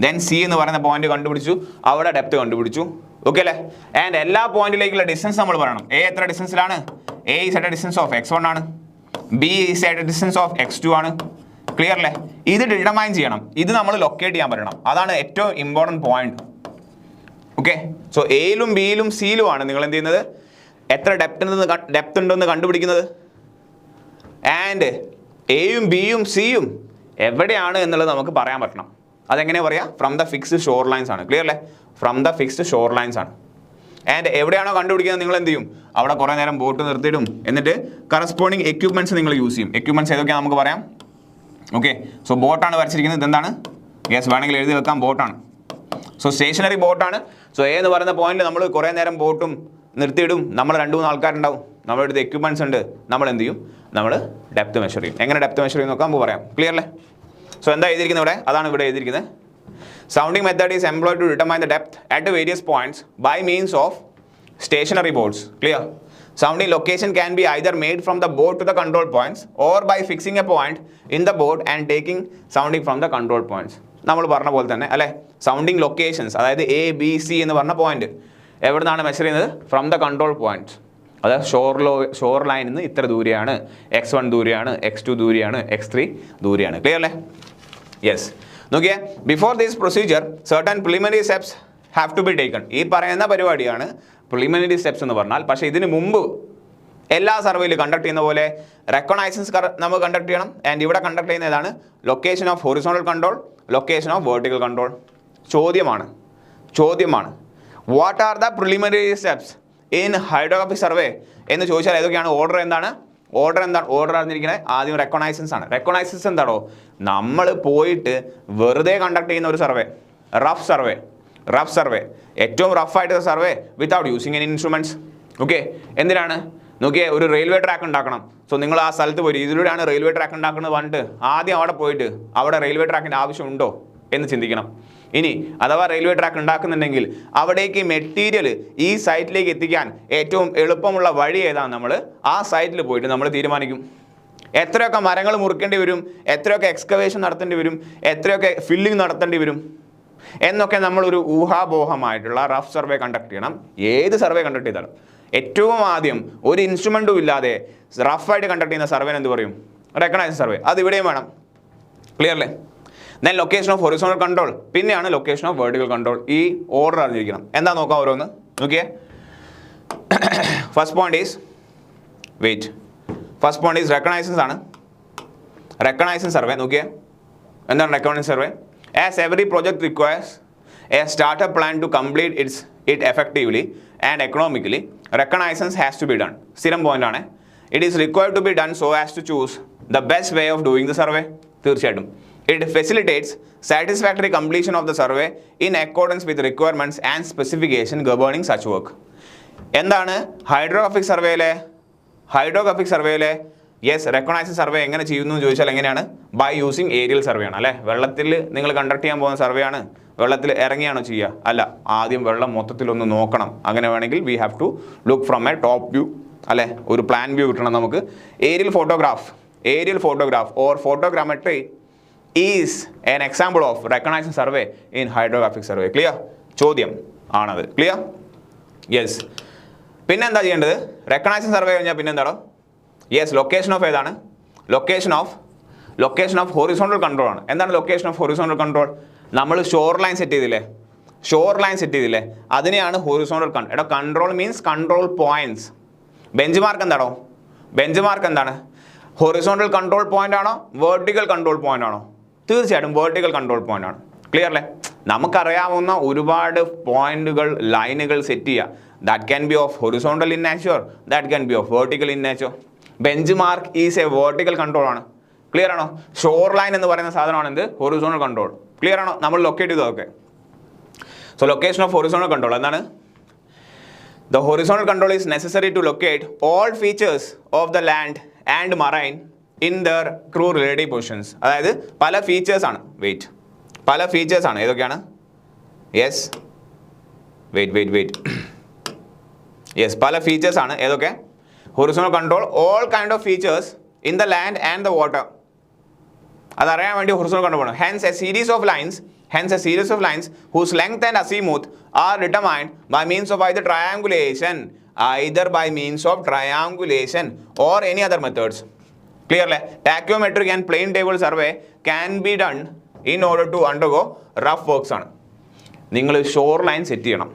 ദെൻ സി എന്ന് പറയുന്ന പോയിന്റ് കണ്ടുപിടിച്ചു, അവിടെ ഡെപ്ത് കണ്ടുപിടിച്ചു. ഓക്കെ അല്ലേ? ആൻഡ് എല്ലാ പോയിന്റിലേക്കുള്ള ഡിസ്റ്റൻസ് നമ്മൾ പറയണം. എ എത്ര ഡിസ്റ്റൻസിലാണ്? A is at a distance of x1 ആണ്, B is at a distance of x2 ആണ്. ക്ലിയർ അല്ലേ? ഇത് ഡിറ്റർമൈൻ ചെയ്യണം, ഇത് നമ്മൾ ലൊക്കേറ്റ് ചെയ്യാൻ പറ്റണം. അതാണ് ഏറ്റവും ഇമ്പോർട്ടൻറ്റ് പോയിന്റ്. ഓക്കെ, സോ എയിലും ബിയിലും സിയിലുമാണ് നിങ്ങൾ എന്ത് ചെയ്യുന്നത്? എത്ര ഡെപ്ത് ഉണ്ടെന്ന് കണ്ടുപിടിക്കുന്നത്. ആൻഡ് എയും ബിയും സിയും എവിടെയാണ് എന്നുള്ളത് നമുക്ക് പറയാൻ പറ്റണം. അതെങ്ങനെ പറയാം? From the fixed shorelines ആണ്. ക്ലിയർ അല്ലേ? From the fixed shorelines ആണ്. ആൻഡ് എവിടെയാണോ കണ്ടുപിടിക്കുന്നത് നിങ്ങൾ എന്ത് ചെയ്യും? അവിടെ കുറേ നേരം ബോട്ട് നിർത്തിയിടും, എന്നിട്ട് കറസ്പോണ്ടിങ് എക്യുപ്മെന്റ്സ് നിങ്ങൾ യൂസ് ചെയ്യും. എക്യുപ്മെന്റ്സ് ഏതൊക്കെയാണ് നമുക്ക് പറയാം. ഓക്കെ, സോ ബോട്ടാണ് വരച്ചിരിക്കുന്നത്. ഇതെന്താണ്? യെസ്, വേണമെങ്കിൽ എഴുതി വെക്കാം, ബോട്ടാണ്. സോ സ്റ്റേഷനറി ബോട്ടാണ്. സോ എ എന്ന് പറയുന്ന പോയിന്റിൽ നമ്മൾ കുറേ നേരം ബോട്ടും നിർത്തിയിടും. നമ്മൾ 2-3 ആൾക്കാരുണ്ടാവും, നമ്മുടെ അടുത്ത് എക്യുപ്മെന്റ്സ് ഉണ്ട്. നമ്മൾ എന്ത് ചെയ്യും? നമ്മൾ ഡെപ്ത് മെഷർ ചെയ്യും. എങ്ങനെ ഡെപ്ത് മെഷർ ചെയ്യും നോക്കാം, നമുക്ക് പറയാം. ക്ലിയർ അല്ലേ? സോ എന്താ എഴുതിയിരിക്കുന്നത് ഇവിടെ? അതാണ് ഇവിടെ എഴുതിയിരിക്കുന്നത്. Sounding method is employed to determine the depth at the various points by means of stationary boards. Clear? Sounding location can be either made from the board to the control points or by fixing a point in the board and taking sounding from the control points. നമ്മൾ പറഞ്ഞ പോലെ തന്നെ അല്ലേ, സൗണ്ടിങ് ലൊക്കേഷൻസ്, അതായത് എ ബി സി എന്ന് പറഞ്ഞ പോയിന്റ് എവിടെ നിന്നാണ് മെഷർ ചെയ്യുന്നത്? From the control point. അതായത് ഷോർ ലൈനിൽ നിന്ന് ഇത്ര ദൂരെയാണ്, x1 ദൂരെയാണ്, x2 ദൂരെയാണ്, x3 ദൂരെയാണ്. ക്ലിയർ അല്ലേ? യെസ്. നോക്കിയേ, before this procedure certain preliminary steps have to be taken. ഈ പറയുന്ന പരിപാടിയാണ് പ്രിലിമിനറി സ്റ്റെപ്സ് എന്ന് പറഞ്ഞാൽ. പക്ഷേ ഇതിന് മുമ്പ് എല്ലാ സർവേയിൽ കണ്ടക്ട് ചെയ്യുന്ന പോലെ റെക്കഗ്നൈസൻസ് നമുക്ക് കണ്ടക്ട് ചെയ്യണം. ആൻഡ് ഇവിടെ കണ്ടക്ട് ചെയ്യുന്ന ഏതാണ്? Location of horizontal control, location of vertical control. ചോദ്യമാണ്. What are the preliminary steps in hydrographic survey എന്ന് ചോദിച്ചാൽ ഏതൊക്കെയാണ്? ഓർഡർ എന്താണ്? ഓർഡർ അറിഞ്ഞിരിക്കുന്നത് ആദ്യം റെക്കഗ്നൈസൻസ് ആണ്. റെക്കഗ്നൈസൻസ് എന്താണോ? നമ്മൾ പോയിട്ട് വെറുതെ കണ്ടക്ട് ചെയ്യുന്ന ഒരു സർവേ, റഫ് സർവേ, ഏറ്റവും റഫായിട്ടുള്ള survey without using any instruments. Okay, എന്തിനാണ്? നോക്കിയേ, ഒരു റെയിൽവേ ട്രാക്ക് ഉണ്ടാക്കണം. സോ നിങ്ങൾ ആ സ്ഥലത്ത് പോയി ഇതിലൂടെയാണ് റെയിൽവേ ട്രാക്ക് ഉണ്ടാക്കുന്നത് പറഞ്ഞിട്ട് ആദ്യം അവിടെ പോയിട്ട് അവിടെ റെയിൽവേ ട്രാക്കിൻ്റെ ആവശ്യമുണ്ടോ എന്ന് ചിന്തിക്കണം. ഇനി അഥവാ റെയിൽവേ ട്രാക്ക് ഉണ്ടാക്കുന്നുണ്ടെങ്കിൽ അവിടേക്ക് മെറ്റീരിയൽ ഈ സൈറ്റിലേക്ക് എത്തിക്കാൻ ഏറ്റവും എളുപ്പമുള്ള വഴി ഏതാണ്? നമ്മൾ ആ സൈറ്റിൽ പോയിട്ട് നമ്മൾ തീരുമാനിക്കും. എത്രയൊക്കെ മരങ്ങൾ മുറിക്കേണ്ടി വരും, എത്രയൊക്കെ എക്സ്കവേഷൻ നടത്തേണ്ടി വരും, എത്രയൊക്കെ ഫില്ലിംഗ് നടത്തേണ്ടി വരും എന്നൊക്കെ നമ്മളൊരു ഊഹാപോഹമായിട്ടുള്ള റഫ് സർവേ കണ്ടക്ട് ചെയ്യണം. ഏത് സർവേ കണ്ടക്ട് ചെയ്താലും ഏറ്റവും ആദ്യം ഒരു ഇൻസ്ട്രുമെൻറ്റും ഇല്ലാതെ റഫായിട്ട് കണ്ടക്ട് ചെയ്യുന്ന സർവേന് എന്ത് പറയും? Recognise survey. അത് ഇവിടെയും വേണം. ക്ലിയർ അല്ലേ? Then location of horizontal control, പിന്നെയാണ് ലൊക്കേഷൻ ഓഫ് വെർട്ടിക്കൽ കൺട്രോൾ. ഈ ഓർഡർ അറിഞ്ഞിരിക്കണം. എന്താ നോക്കാം ഓരോന്ന്. നോക്കിയേ, ഫസ്റ്റ് പോയിന്റ് ഈസ് റെക്കഗ്നൈസൻസ് ആണ്. Reconnaissance survey. നോക്കിയേ, എന്താണ് reconnaissance survey? As every project requires a startup plan to complete it effectively and economically, reconnaissance has to be done. സ്ഥിരം പോയിന്റ് ആണ്. It is required to be done so as to choose the best way of doing the survey. തീർച്ചയായിട്ടും It facilitates satisfactory completion of the survey in accordance with requirements and specification governing such work. എന്താണ് ഹൈഡ്രോഗ്രാഫിക് സർവേയിലെ യെസ് റെക്കഗ്നൈസ്ഡ് സർവേ എങ്ങനെ ചെയ്യുന്നു എന്ന് ചോദിച്ചാൽ എങ്ങനെയാണ്? ബൈ യൂസിങ് ഏരിയൽ സർവേ ആണ് അല്ലേ? വെള്ളത്തിൽ നിങ്ങൾ കണ്ടക്ട് ചെയ്യാൻ പോകുന്ന സർവേ ആണ്. വെള്ളത്തിൽ ഇറങ്ങിയാണോ ചെയ്യുക? അല്ല, ആദ്യം വെള്ളം മൊത്തത്തിലൊന്ന് നോക്കണം. അങ്ങനെ വേണമെങ്കിൽ we have to look from a top view അല്ലേ? ഒരു പ്ലാൻ വ്യൂ കിട്ടണം നമുക്ക്. Aerial photograph or photogrammetry is an example of recognized survey in hydrographic survey. Clear? ചോദ്യം ആണത്. ക്ലിയർ? യെസ്. പിന്നെ എന്താ ചെയ്യേണ്ടത്? റെക്കഗ്നൈസ്ഡ് സർവേ കഴിഞ്ഞാൽ പിന്നെ എന്താണോ? യെസ്, ലൊക്കേഷൻ ഓഫ് ഏതാണ്? ലൊക്കേഷൻ ഓഫ് ഹൊറിസോണ്ടൽ കൺട്രോൾ ആണ്. എന്താണ് ലൊക്കേഷൻ ഓഫ് ഹൊറിസോണ്ടൽ കൺട്രോൾ? നമ്മൾ ഷോർ ലൈൻ സെറ്റ് ചെയ്തില്ലേ? അതിനെയാണ് ഹൊറിസോണ്ടൽ കൺട്രോൾ. എടാ, control means control points. Bench mark എന്താണ്? ഹൊറിസോണ്ടൽ കൺട്രോൾ പോയിന്റ് ആണോ വെർട്ടിക്കൽ കൺട്രോൾ പോയിന്റ് ആണോ? തീർച്ചയായിട്ടും വെർട്ടിക്കൽ കൺട്രോൾ പോയിന്റ് ആണ്. ക്ലിയർ അല്ലേ? നമുക്കറിയാവുന്ന ഒരുപാട് പോയിന്റുകൾ, ലൈനുകൾ സെറ്റ് ചെയ്യുക. That can B of horizontal in nature, that can B of vertical in nature. Bench mark is A vertical control ആണ്. ക്ലിയർ ആണോ? ഷോർ ലൈൻ എന്ന് പറയുന്ന സാധനമാണ് എന്ത്? Horizontal control. ക്ലിയർ ആണോ? നമ്മൾ ലൊക്കേറ്റ് ചെയ്തതൊക്കെ. So location of horizontal control എന്താണ്? The horizontal control is necessary to locate all features of the land and marine in their true relative positions. അതായത് പല ഫീച്ചേഴ്സ് ആണ്. പല ഫീച്ചേഴ്സ് ആണ്. ഏതൊക്കെയാണ്? യെസ്, യെസ്, പല ഫീച്ചേഴ്സ് ആണ്. ഏതൊക്കെ? Horizontal control all kind of features in the land and the water. അതറിയാൻ വേണ്ടി ഹൊറിസോണ്ടൽ കൺട്രോൾ ആണ്. Hence a series of lines whose length and azimuth are determined by means of either triangulation or any other methods. Clearly, tachyometric and plane table survey can be done in order to undergo rough works ആണ്. നിങ്ങൾ ഷോർ ലൈൻ സെറ്റ് ചെയ്യണം,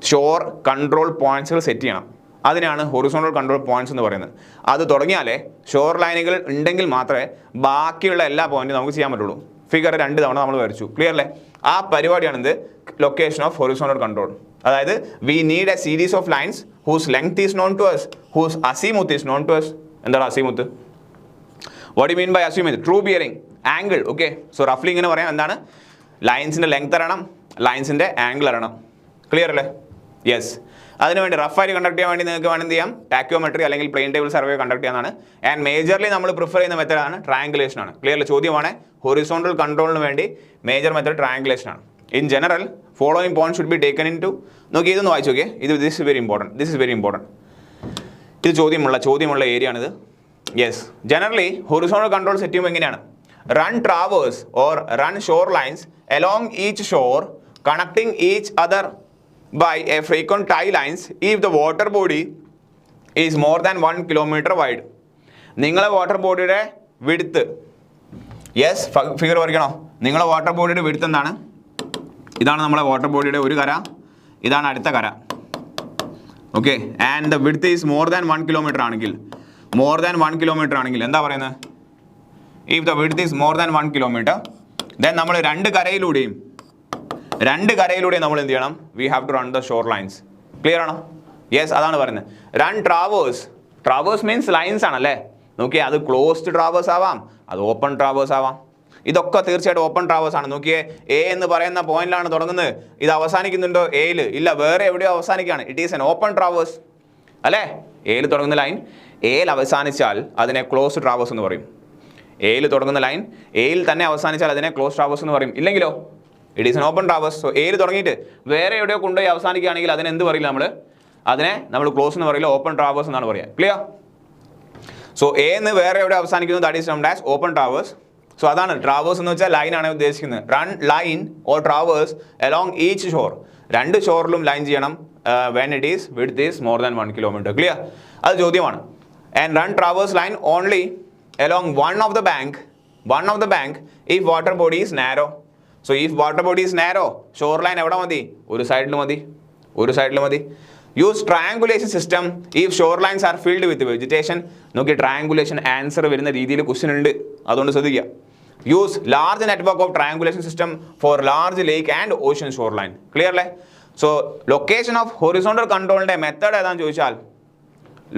ഷോർ കൺട്രോൾ പോയിന്റ്സുകൾ സെറ്റ് ചെയ്യണം. അതിനാണ് ഹൊറിസോണ്ടൽ കൺട്രോൾ പോയിന്റ്സ് എന്ന് പറയുന്നത്. അത് തുടങ്ങിയാലേ ഷോർ ലൈനുകൾ ഉണ്ടെങ്കിൽ മാത്രമേ ബാക്കിയുള്ള എല്ലാ പോയിന്റും നമുക്ക് ചെയ്യാൻ പറ്റുള്ളൂ. ഫിഗർ 2 തവണ നമ്മൾ വരച്ചു. ക്ലിയർ അല്ലേ? ആ പരിപാടിയാണിത് ലൊക്കേഷൻ ഓഫ് ഹൊറിസോണ്ടൽ കൺട്രോൾ. അതായത് we need a series of lines whose length is known to us, whose azimuth is known to us. എന്താണ് azimuth? What you mean by azimuth? True bearing angle. Okay, so റഫ്ലി ഇങ്ങനെ പറയാം. എന്താണ്? ലൈൻസിൻ്റെ ലെങ്ത് അറിയണം, ലൈൻസിൻ്റെ ആംഗിൾ അറിയണം. ക്ലിയർ അല്ലേ? യെസ്. അതിനുവേണ്ടി റഫായിട്ട് കണ്ടക്ട് ചെയ്യാൻ വേണ്ടി നിങ്ങൾക്ക് വേണമെങ്കിൽ ചെയ്യാം ടാക്യോമെട്രി അല്ലെങ്കിൽ പ്ലെയിൻ ടേബിൾ സർവേ കണ്ടക്ട് ചെയ്യാനാണ്. ആൻഡ് മേജർലി നമ്മൾ പ്രിഫർ ചെയ്യുന്ന മെത്തേഡാണ് ട്രയാങ്കുലേഷൻ ആണ്. ക്ലിയർലി? ചോദ്യമാണ്. ഹൊറിസോണ്ടൽ കൺട്രോളിന് വേണ്ടി മേജർ മെത്തേഡ് ട്രയാങ്കുലേഷൻ ആണ്. In general following point should be taken into. നോക്കി ഇതൊന്ന് വായിച്ചു നോക്കിയേ. This is very important. ഇത് ചോദ്യമുള്ള ഏരിയ ആണിത്. Yes. Generally horizontal control set ചെയ്യുമ്പോൾ എങ്ങനെയാണ്? Run traverse or run shore lines along each shore connecting each other by a frequent tie lines if the water body is more than 1 kilometer wide. നിങ്ങളെ വാട്ടർ ബോഡിയുടെ വിഡ്ത്ത്, യെസ്, ഫിഗർ വരയ്ക്കണോ? നിങ്ങളെ വാട്ടർ ബോഡിയുടെ വിഡ്ത്ത് എന്താണ്? ഇതാണ് നമ്മളെ വാട്ടർ ബോഡിയുടെ ഒരു കര, ഇതാണ് അടുത്ത കര. Okay, and the width is more than 1 kilometre ആണെങ്കിൽ എന്താ പറയുന്നത്? If the width is more than 1 kilometre then നമ്മൾ രണ്ട് കരയിലൂടെയും നമ്മൾ എന്ത് ചെയ്യണം? We have to run the shore lines. Clear ആണോ? യെസ്, അതാണ് പറയുന്നത്. റൺ ട്രാവേഴ്സ് മീൻസ് ലൈൻസ് ആണല്ലേ? നോക്കിയേ, അത് ക്ലോസ്ഡ് ട്രാവേഴ്സ് ആവാം, അത് ഓപ്പൺ ട്രാവേഴ്സ് ആവാം. ഇതൊക്കെ തീർച്ചയായിട്ടും ഓപ്പൺ ട്രാവേഴ്സ് ആണ്. നോക്കിയേ, എ എന്ന് പറയുന്ന പോയിന്റിലാണ് തുടങ്ങുന്നത്. ഇത് അവസാനിക്കുന്നുണ്ടോ എയിൽ? ഇല്ല, വേറെ എവിടെയോ അവസാനിക്കുകയാണ്. It is an open traverse അല്ലേ? എയിൽ തുടങ്ങുന്ന ലൈൻ എയിൽ അവസാനിച്ചാൽ അതിനെ ക്ലോസ്ഡ് ട്രാവേഴ്സ് എന്ന് പറയും. എയിൽ തുടങ്ങുന്ന ലൈൻ എയിൽ തന്നെ അവസാനിച്ചാൽ അതിനെ ക്ലോസ് ട്രാവേഴ്സ് എന്ന് പറയും. ഇല്ലെങ്കിലോ it is an open traverse. So എയിൽ തുടങ്ങിയിട്ട് വേറെ എവിടെയോ കൊണ്ടുപോയി അവസാനിക്കുകയാണെങ്കിൽ അതിനെ എന്ത് പറയില്ല? നമ്മൾ ക്ലോസ് എന്ന് പറയില്ല, ഓപ്പൺ ട്രാവേഴ്സ് എന്നാണ് പറയുക. ക്ലിയർ? സോ എ എന്ന് വേറെ എവിടെ അവസാനിക്കുന്നു, that is known as open traverse. So അതാണ് ട്രാവേഴ്സ് എന്ന് വെച്ചാൽ ലൈൻ ആണ് ഉദ്ദേശിക്കുന്നത്. Run line or traverse along each shore. രണ്ട് ഷോറിലും ലൈൻ ചെയ്യണം when it is width is more than 1 kilometre. Clear? അത് ചോദ്യമാണ്. And run traverse line only along one of the bank if water body is narrow. So if water body is narrow, shore line എവിടെ മതി? ഒരു സൈഡിൽ മതി. Use triangulation system if shore lines are filled with vegetation. നോക്കി, ട്രയാങ്കുലേഷൻ ആൻസർ വരുന്ന രീതിയിൽ ക്വസ്റ്റ്യൻ ഉണ്ട്, അതുകൊണ്ട് ശ്രദ്ധിക്കുക. Use large network of triangulation system for large lake and ocean shore line. Clear അല്ലേ? സോ ലൊക്കേഷൻ ഓഫ് ഹൊറിസോണ്ടൽ കൺട്രോളിൻ്റെ മെത്തേഡ് ഏതാണെന്ന് ചോദിച്ചാൽ,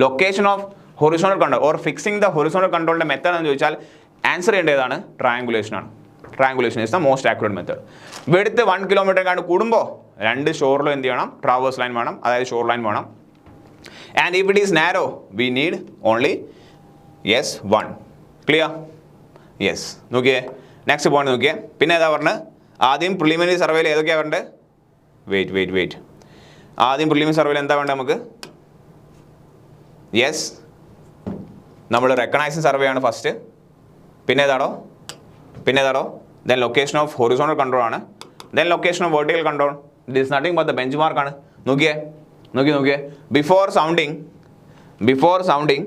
location of horizontal control or fixing the horizontal കൺട്രോളിൻ്റെ മെത്തേഡ് എന്ന് ചോദിച്ചാൽ ആൻസർ ചെയ്യേണ്ടതാണ് ട്രയാങ്കുലേഷൻ ആണ്. Triangulation is the most accurate method. Width 1 kilometre കണ്ട് കൂടുമ്പോൾ 2 ഷോറിലും എന്ത് ചെയ്യണം, ട്രാവേഴ്സ് ലൈൻ വേണം, അതായത് ഷോർ ലൈൻ വേണം. And if it is narrow we need only 1. Clear? Yes. നോക്കിയേ നെക്സ്റ്റ് പോയിന്റ് നോക്കിയേ. പിന്നെ ഏതാ പറഞ്ഞത്? ആദ്യം പ്രിലിമിനറി സർവേയിൽ ഏതൊക്കെയാണ് വേണ്ടത്? വെയിറ്റ് ആദ്യം പ്രിലിമിനറി സർവേയിൽ എന്താ വേണ്ടത് നമുക്ക്? യെസ്, നമ്മൾ റെക്കഗ്നൈസിങ് സർവേ ആണ് ഫസ്റ്റ്. പിന്നെ ഏതാണോ? Then location of horizontal control ആണ്. Then location of vertical control. It is nothing but the bench mark ആണ്. നോക്കിയേ before sounding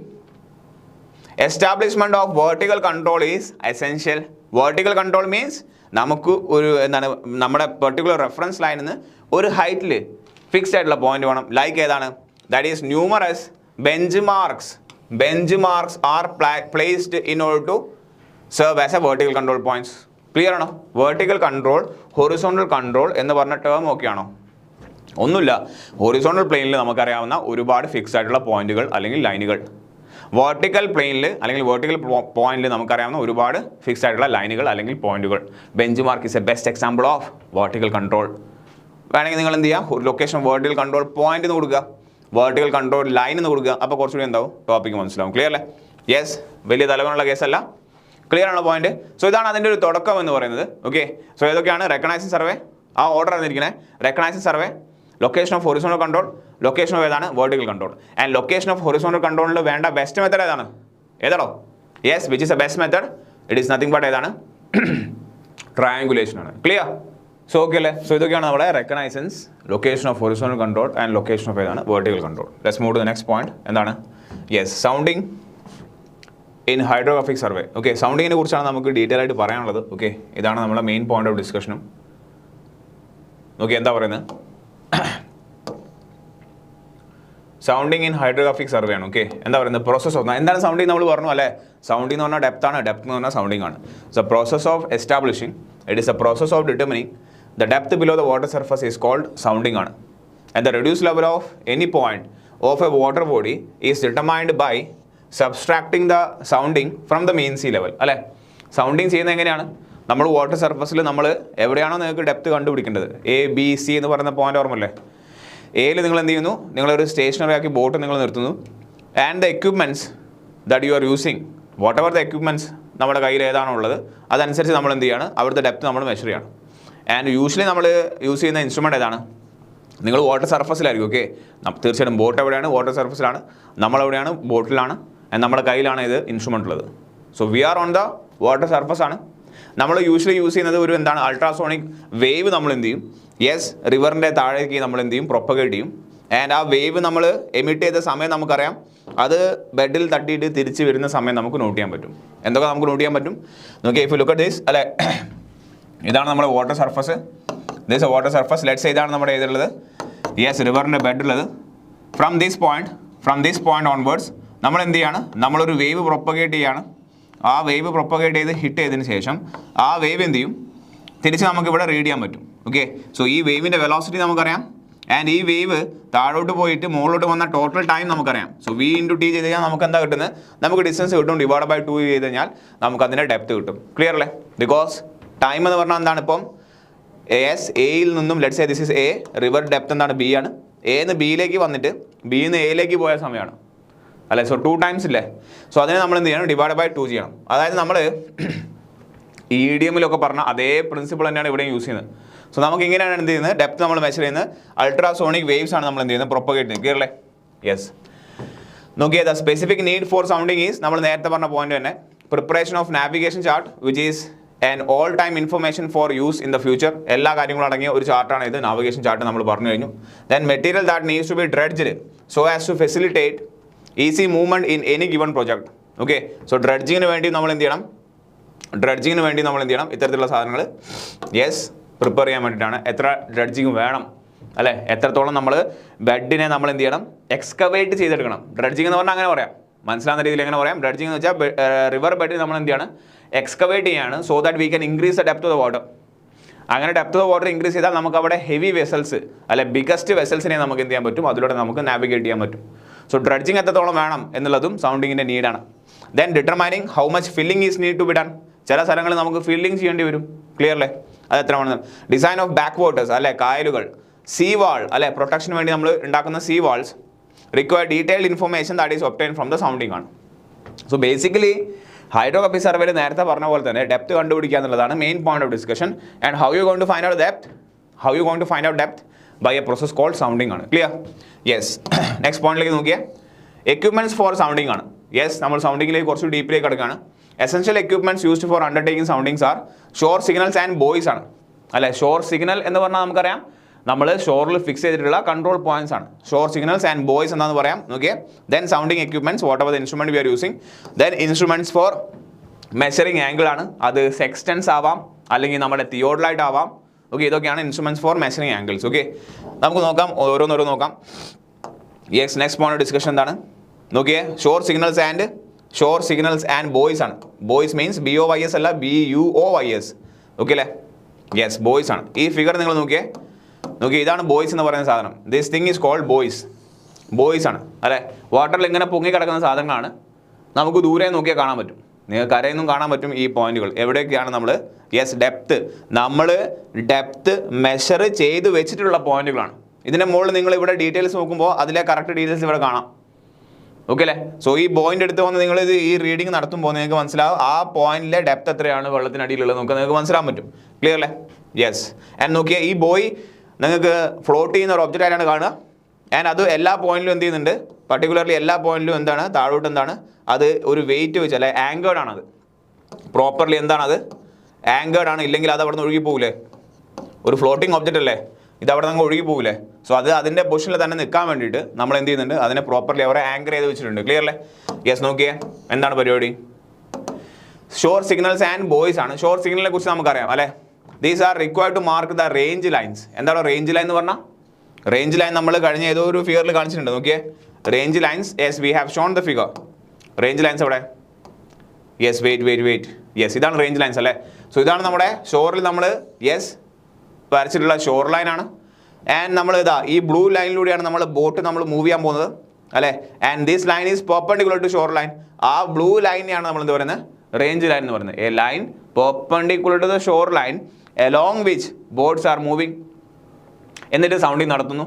establishment of vertical control is essential. Vertical control means നമുക്ക് ഒരു എന്താണ്, നമ്മുടെ പെർട്ടിക്കുലർ റെഫറൻസ് ലൈനിൽ നിന്ന് ഒരു ഹൈറ്റിൽ ഫിക്സ്ഡ് ആയിട്ടുള്ള പോയിന്റ് വേണം. ലൈക്ക് ഏതാണ്? That is numerous bench marks are placed in order to serve as a vertical control points. Clear ആണോ? വെർട്ടിക്കൽ കൺട്രോൾ, ഹൊറിസോണ്ടൽ കൺട്രോൾ എന്ന് പറഞ്ഞ ടേം ഒക്കെ ആണോ? ഒന്നുമില്ല. ഹൊറിസോണ്ടൽ പ്ലെയിനിൽ നമുക്കറിയാവുന്ന ഒരുപാട് ഫിക്സ്ഡ് ആയിട്ടുള്ള പോയിന്റുകൾ അല്ലെങ്കിൽ ലൈനുകൾ, വെർട്ടിക്കൽ പ്ലെയിനിൽ അല്ലെങ്കിൽ വെർട്ടിക്കൽ പോയിന്റിൽ നമുക്കറിയാവുന്ന ഒരുപാട് ഫിക്സ്ഡ് ആയിട്ടുള്ള ലൈനുകൾ അല്ലെങ്കിൽ പോയിന്റുകൾ. Bench mark is a best example of vertical control. വേണമെങ്കിൽ നിങ്ങൾ എന്ത് ചെയ്യുക, ലൊക്കേഷൻ വെർട്ടിക്കൽ കൺട്രോൾ പോയിന്റ് എന്ന് കൊടുക്കുക, വെർട്ടിക്കൽ കൺട്രോൾ ലൈൻ എന്ന് കൊടുക്കുക. അപ്പോൾ കുറച്ചുകൂടി എന്താവും, ടോപ്പിക്ക് മനസ്സിലാവും. ക്ലിയർ അല്ലേ? യെസ്, വലിയ തലവനുള്ള കേസല്ല. ക്ലിയർ ആണോ പോയിന്റ്? സോ ഇതാണ് അതിൻ്റെ ഒരു തുടക്കം എന്ന് പറയുന്നത്. ഓക്കെ, സോ ഏതൊക്കെയാണ്? റെക്കഗ്നൈസിങ് സർവേ, ആ ഓർഡർ ആയിരിക്കുന്നത്. Recognising survey, location of horizontal control, location of ഏതാണ്? Vertical control. And location of horizontal കൺട്രോളിൽ വേണ്ട ബെസ്റ്റ് മെത്തേഡ് ഏതാണോ? Yes, which is a best method? It is nothing but ഏതാണ്? ട്രയാങ്കുലേഷൻ ആണ്. ക്ലിയർ? സോ ഓക്കെ അല്ലേ? സോ ഇതൊക്കെയാണ് നമ്മുടെ recognisance, location of horizontal control and location of ഏതാണ്? Vertical control. Let's move to the next point. എന്താണ്? Yes, sounding in hydrographic survey. Okay, സൗണ്ടിങ്ങിനെ കുറിച്ചാണ് നമുക്ക് ഡീറ്റെയിൽ ആയിട്ട് പറയാനുള്ളത്. ഓക്കെ, ഇതാണ് നമ്മുടെ മെയിൻ പോയിന്റ് ഓഫ് ഡിസ്കഷനും. ഓക്കെ, എന്താ പറയുന്നത്? സൗണ്ടിങ് ഇൻ ഹൈഡ്രോഗ്രാഫിക് സർവേ ആണ്. ഓക്കെ, എന്താ പറയുന്നത്? പ്രോസസ് ഓഫ്, എന്താണ് സൗണ്ടിങ്? നമ്മൾ പറഞ്ഞു അല്ലേ, സൗണ്ടിങ് എന്ന് പറഞ്ഞാൽ ഡെപ്ത് ആണ്, ഡെപ്ത് എന്ന് പറഞ്ഞാൽ സൗണ്ടിങ് ആണ്. So process of establishing, it is a process of determining the depth below the water surface is called sounding ആണ്. And the reduce level of any point of a water body is determined by subtracting the sounding from the mean sea level. അല്ലേ, സൗണ്ടിങ് ചെയ്യുന്നത് എങ്ങനെയാണ്? നമ്മൾ വാട്ടർ സർഫസിൽ നമ്മൾ എവിടെയാണോ നിങ്ങൾക്ക് ഡെപ്ത് കണ്ടുപിടിക്കേണ്ടത്, ABC എന്ന് പറയുന്ന പോയിന്റ് ഓർമ്മല്ലേ? എയിൽ നിങ്ങൾ എന്ത് ചെയ്യുന്നു? നിങ്ങളൊരു സ്റ്റേഷനറി ആക്കി ബോട്ട് നിങ്ങൾ നിർത്തുന്നു. And the equipments that you are using, what ever the equipments നമ്മുടെ കയ്യിൽ ഏതാണോ ഉള്ളത് അതനുസരിച്ച് നമ്മൾ എന്ത് ചെയ്യാണ്? അവിടുത്തെ ഡെപ്ത് നമ്മൾ മെഷർ ചെയ്യണം. ആൻഡ് യൂഷ്വലി നമ്മൾ യൂസ് ചെയ്യുന്ന ഇൻസ്ട്രുമെൻറ്റ് ഏതാണ്? നിങ്ങൾ വാട്ടർ സർഫസിലായിരിക്കും. ഓക്കെ, തീർച്ചയായിട്ടും ബോട്ട് എവിടെയാണ്? വാട്ടർ സർഫസിലാണ്. നമ്മളെവിടെയാണ്? ബോട്ടിലാണ്. ആൻഡ് നമ്മുടെ കയ്യിലാണ് ഇത് ഇൻസ്ട്രുമെൻ്റ് ഉള്ളത്. So we R on the water surface ആണ്. നമ്മൾ യൂഷ്വലി യൂസ് ചെയ്യുന്നത് ഒരു എന്താണ്? അൾട്രാസോണിക് വേവ് നമ്മൾ എന്ത് ചെയ്യും? യെസ്, റിവറിൻ്റെ താഴേക്ക് നമ്മൾ എന്ത് ചെയ്യും? പ്രൊപ്പഗേറ്റ് ചെയ്യും. ആൻഡ് ആ വേവ് നമ്മൾ എമിറ്റ് ചെയ്ത സമയം നമുക്കറിയാം. അത് ബെഡിൽ തട്ടിയിട്ട് തിരിച്ച് വരുന്ന സമയം നമുക്ക് നോട്ട് ചെയ്യാൻ പറ്റും. എന്തൊക്കെ നമുക്ക് നോട്ട് ചെയ്യാൻ പറ്റും? നോക്കി, if you look at this, അല്ലേ, ഇതാണ് നമ്മുടെ water surface. This water surface. Let's ഇതാണ് നമ്മുടെ ഏതുള്ളത്? യെസ്, റിവറിൻ്റെ ബെഡുള്ളത്. ഫ്രം ദിസ് പോയിന്റ് ഓൺവേർഡ്സ് നമ്മൾ എന്ത് ചെയ്യാണ്? നമ്മളൊരു വേവ് പ്രൊപ്പഗേറ്റ് ചെയ്യാണ്. ആ വേവ് പ്രൊപ്പഗേറ്റ് ചെയ്ത് ഹിറ്റ് ചെയ്തതിന് ശേഷം ആ വേവ് എന്ത് ചെയ്യും? തിരിച്ച് നമുക്കിവിടെ റീഡ് ചെയ്യാൻ പറ്റും. ഓക്കെ, സോ ഈ വേവിൻ്റെ വെലോസിറ്റി നമുക്കറിയാം. ആൻഡ് ഈ വേവ് താഴോട്ട് പോയിട്ട് മുകളിലോട്ട് വന്ന ടോട്ടൽ ടൈം നമുക്കറിയാം. സോ V × T ചെയ്ത് കഴിഞ്ഞാൽ നമുക്ക് എന്താ കിട്ടുന്നത്? നമുക്ക് ഡിസ്റ്റൻസ് കിട്ടും. ഡിവൈഡ് ബൈ 2 ചെയ്ത് കഴിഞ്ഞാൽ നമുക്ക് അതിൻ്റെ ഡെപ്ത് കിട്ടും. ക്ലിയർ അല്ലേ? ബിക്കോസ് ടൈം എന്ന് പറഞ്ഞാൽ എന്താണ്? ഇപ്പം എയിൽ നിന്നും let's say this is A, river depth എന്താണ്? B ആണ്. എന്ന് ബിയിലേക്ക് വന്നിട്ട് ബിന്ന് എയിലേക്ക് പോയ സമയമാണ് അല്ലേ? സോ 2 ടൈംസ് ഇല്ലേ? സോ അതിനെ നമ്മൾ എന്ത് ചെയ്യണം? ഡിവൈഡ് ബൈ 2 ചെയ്യണം. അതായത് നമ്മൾ EDM-ലൊക്കെ പറഞ്ഞ അതേ പ്രിൻസിപ്പിൾ തന്നെയാണ് ഇവിടെയും യൂസ് ചെയ്യുന്നത്. സോ നമുക്ക് ഇങ്ങനെയാണ് എന്ത് ചെയ്യുന്നത്? ഡെപ്ത് നമ്മൾ മെഷർ ചെയ്യുന്നത് അൾട്രാസോണിക് വേവ്സ് ആണ് നമ്മൾ എന്ത് ചെയ്യുന്നത്? പ്രൊപ്പഗേറ്റ് ചെയ്യുന്നത്. ക്ലിയർ അല്ലേ? യെസ്. നോക്കിയേ, the specific need for sounding is, നമ്മൾ നേരത്തെ പറഞ്ഞ പോയിന്റ് തന്നെ, preparation of navigation chart which is and all time information for use in the future. എല്ലാ കാര്യങ്ങളും അടങ്ങിയ ഒരു ചാർട്ടാണ് ഇത്. നാവിഗേഷൻ ചാർട്ട് നമ്മൾ പറഞ്ഞു കഴിഞ്ഞു. Then material that needs to be dredged so as to facilitate easy movement in any given project. Okay, so ഡ്രെഡ്ജിങ്ങിന് വേണ്ടി നമ്മൾ എന്ത് ചെയ്യണം? ഇത്തരത്തിലുള്ള സാധനങ്ങൾ യെസ് പ്രിപ്പയർ ചെയ്യാൻ വേണ്ടിയിട്ടാണ്. എത്ര ഡ്രെഡ്ജിങ് വേണം അല്ലേ? എത്രത്തോളം നമ്മൾ ബെഡിനെ നമ്മൾ എന്ത് ചെയ്യണം? എക്സ്കവേറ്റ് ചെയ്തെടുക്കണം. ഡ്രെഡ്ജിങ് എന്ന് പറഞ്ഞാൽ അങ്ങനെ പറയാം, മനസ്സിലാവുന്ന രീതിയിൽ എങ്ങനെ പറയാം? ഡ്രെഡ്ജിങ് എന്ന് വെച്ചാൽ റിവർ ബെഡിൽ നമ്മൾ എന്ത് ചെയ്യണം? എക്സ്കവേറ്റ് ചെയ്യാണ്. So that we can increase the depth of the water. അങ്ങനെ ഡെപ്ത് ഓഫ് വാട്ടർ ഇൻക്രീസ് ചെയ്താൽ നമുക്ക് അവിടെ ഹെവി വെസൽസ് അല്ലെ, ബിഗസ്റ്റ് വെസൽസിനെ നമുക്ക് എന്ത് ചെയ്യാൻ പറ്റും? അതിലൂടെ നമുക്ക് നാവിഗേറ്റ് ചെയ്യാൻ പറ്റും. സോ ഡ്രെഡ്ജിങ് എത്രത്തോളം വേണം എന്നുള്ളതും സൗണ്ടിങ്ങിൻ്റെ നീഡാണ്. Then determining how much filling is need to be done. ചില സ്ഥലങ്ങളിൽ നമുക്ക് ഫീൽഡിങ് ചെയ്യേണ്ടി വരും. ക്ലിയർ അല്ലേ? അത് എത്രയാണ്? ഡിസൈൻ ഓഫ് ബാക്ക് വാട്ടേഴ്സ് അല്ലെ, കായലുകൾ, സീ വാൾ അല്ലെ, പ്രൊട്ടക്ഷന് വേണ്ടി നമ്മൾ ഉണ്ടാക്കുന്ന sea walls require detailed information that is obtain from the sounding ആണ്. സോ ബേസിക്കലി ഹൈഡ്രോഗ്രഫി സർവേയിൽ നേരത്തെ പറഞ്ഞ പോലെ തന്നെ ഡെപ്ത് കണ്ടുപിടിക്കുക എന്നുള്ളതാണ് main point of discussion. And how you going to find out depth? How you going to find out depth? By a process called sounding ആണ്. ക്ലിയർ? യെസ്. നെക്സ്റ്റ് പോയിന്റിലേക്ക് നോക്കിയാൽ എക്യുപ്മെന്റ്സ് ഫോർ സൗണ്ടിങ് ആണ്. യെസ്, നമ്മൾ സൗണ്ടിങ്ങിലേക്ക് കുറച്ച് ഡീപ്പിലേക്ക് കിടക്കുകയാണ്. Essential equipments used for undertaking soundings are shore signals and buoys ആണ്. അല്ലെ, ഷോർ സിഗ്നൽ എന്ന് പറഞ്ഞാൽ നമുക്കറിയാം നമ്മൾ ഷോറിൽ ഫിക്സ് ചെയ്തിട്ടുള്ള കൺട്രോൾ പോയിന്റ്സ് ആണ് ഷോർ സിഗ്നൽസ് ആൻഡ് ബോയ്സ് എന്നാന്ന് പറയാം. Okay, then sounding equipments whatever the instrument we are using. Then instruments for measuring angle ആണ്. അത് സെക്സ്റ്റൻസ് ആവാം അല്ലെങ്കിൽ നമ്മുടെ തിയോഡലൈറ്റ് ആവാം. ഓക്കെ, ഇതൊക്കെയാണ് instruments for measuring angles. Okay, നമുക്ക് നോക്കാം, ഓരോന്നോരോന്ന് നോക്കാം. യെസ്, നെക്സ്റ്റ് പോയിന്റ് ഡിസ്കഷൻ എന്താണ് നോക്കിയേ? ഷോർ സിഗ്നൽസ് ആൻഡ് ബോയ്സ് ആണ്. ബോയ്സ് മീൻസ് BOYS അല്ല, BUOYS. ഓക്കെ അല്ലേ? യെസ്, ബോയ്സ് ആണ്. ഈ ഫിഗർ നിങ്ങൾ നോക്കിയേ, ഇതാണ് ബോയ്സ് എന്ന് പറയുന്ന സാധനം. This thing is called buoys ആണ് അല്ലേ. വാട്ടറിൽ ഇങ്ങനെ പൊങ്ങി കിടക്കുന്ന സാധനങ്ങളാണ്. നമുക്ക് ദൂരെ നോക്കിയാൽ കാണാൻ പറ്റും, നിങ്ങൾക്ക് കരയൊന്നും കാണാൻ പറ്റും ഈ പോയിന്റുകൾ. എവിടെയൊക്കെയാണ് നമ്മൾ? യെസ്, നമ്മൾ ഡെപ്ത് മെഷർ ചെയ്ത് വെച്ചിട്ടുള്ള പോയിന്റുകളാണ്. ഇതിൻ്റെ മുകളിൽ നിങ്ങൾ ഇവിടെ ഡീറ്റെയിൽസ് നോക്കുമ്പോൾ അതിലെ കറക്റ്റ് ഡീറ്റെയിൽസ് ഇവിടെ കാണാം. ഓക്കെ അല്ലേ? സോ ഈ പോയിന്റ് എടുത്ത് വന്ന് നിങ്ങൾ ഈ റീഡിങ് നടത്തുമ്പോൾ നിങ്ങൾക്ക് മനസ്സിലാവും ആ പോയിന്റിലെ ഡെപ്ത് എത്രയാണ് വെള്ളത്തിനടിയിലുള്ളത് നമുക്ക് മനസ്സിലാൻ പറ്റും. ക്ലിയർ അല്ലേ? യെസ്. ആൻഡ് നോക്കിയാൽ ഈ ബോയ് നിങ്ങൾക്ക് ഫ്ലോട്ട് ചെയ്യുന്ന ഒരു ഒബ്ജക്റ്റ് ആയിട്ടാണ് കാണുക. ആൻഡ് അത് എല്ലാ പോയിന്റിലും എന്ത് ചെയ്യുന്നുണ്ട്? പർട്ടിക്കുലർലി എല്ലാ പോയിന്റിലും എന്താണ്? താഴോട്ട് എന്താണ്? അത് ഒരു വെയിറ്റ് വെച്ച് അല്ലെ, ആങ്കേർഡ് ആണ്. അത് പ്രോപ്പർലി എന്താണത്? ആങ്കേർഡ് ആണ്. ഇല്ലെങ്കിൽ അത് അവിടെ നിന്ന് ഒഴുകി പോകില്ലേ? ഒരു ഫ്ലോട്ടിംഗ് ഒബ്ജക്റ്റ് അല്ലേ, ഇത് അവിടെ നിന്ന് ഒഴുകി പോകില്ലേ? സോ അത് അതിൻ്റെ പൊസിഷനിൽ തന്നെ നിൽക്കാൻ വേണ്ടിയിട്ട് നമ്മൾ എന്ത് ചെയ്യുന്നുണ്ട്? അതിനെ പ്രോപ്പർലി അവരെ ആങ്കർ ചെയ്ത് വെച്ചിട്ടുണ്ട്. ക്ലിയർ അല്ലേ? യെസ്, നോക്കിയേ എന്താണ് പരിപാടി? ഷോർ സിഗ്നൽസ് ആൻഡ് ബോയ്സ് ആണ്. ഷോർ സിഗ്നലിനെ കുറിച്ച് നമുക്കറിയാം അല്ലേ. These are required to mark the range lines. എന്താണ് റേഞ്ച് ലൈൻ എന്ന് പറഞ്ഞാൽ? റേഞ്ച് ലൈൻ നമ്മൾ കഴിഞ്ഞ ഏതോ ഒരു ഫിഗറിൽ കാണിച്ചിട്ടുണ്ട്. നോക്കിയേ, range lines. Yes, we have shown the figure. Range lines എവിടെ? Yes, wait. യെസ്, ഇതാണ് റേഞ്ച് ലൈൻസ് അല്ലേ. സോ ഇതാണ് നമ്മുടെ ഷോറിൽ നമ്മൾ വരച്ചിട്ടുള്ള ഷോർ ലൈൻ ആണ്. ആൻഡ് നമ്മൾ ഈ ബ്ലൂ ലൈനിലൂടെയാണ് നമ്മൾ ബോട്ട് മൂവ് ചെയ്യാൻ പോകുന്നത് അല്ലേ. And this line is perpendicular to shore line. ആ ബ്ലൂ ലൈനെയാണ് നമ്മൾ എന്ത് പറയുന്നത്? റേഞ്ച് ലൈൻ എന്ന് പറയുന്നത്. A line perpendicular to the shore line along which boats are moving. എന്നിട്ട് സൗണ്ടിങ് നടത്തുന്നു.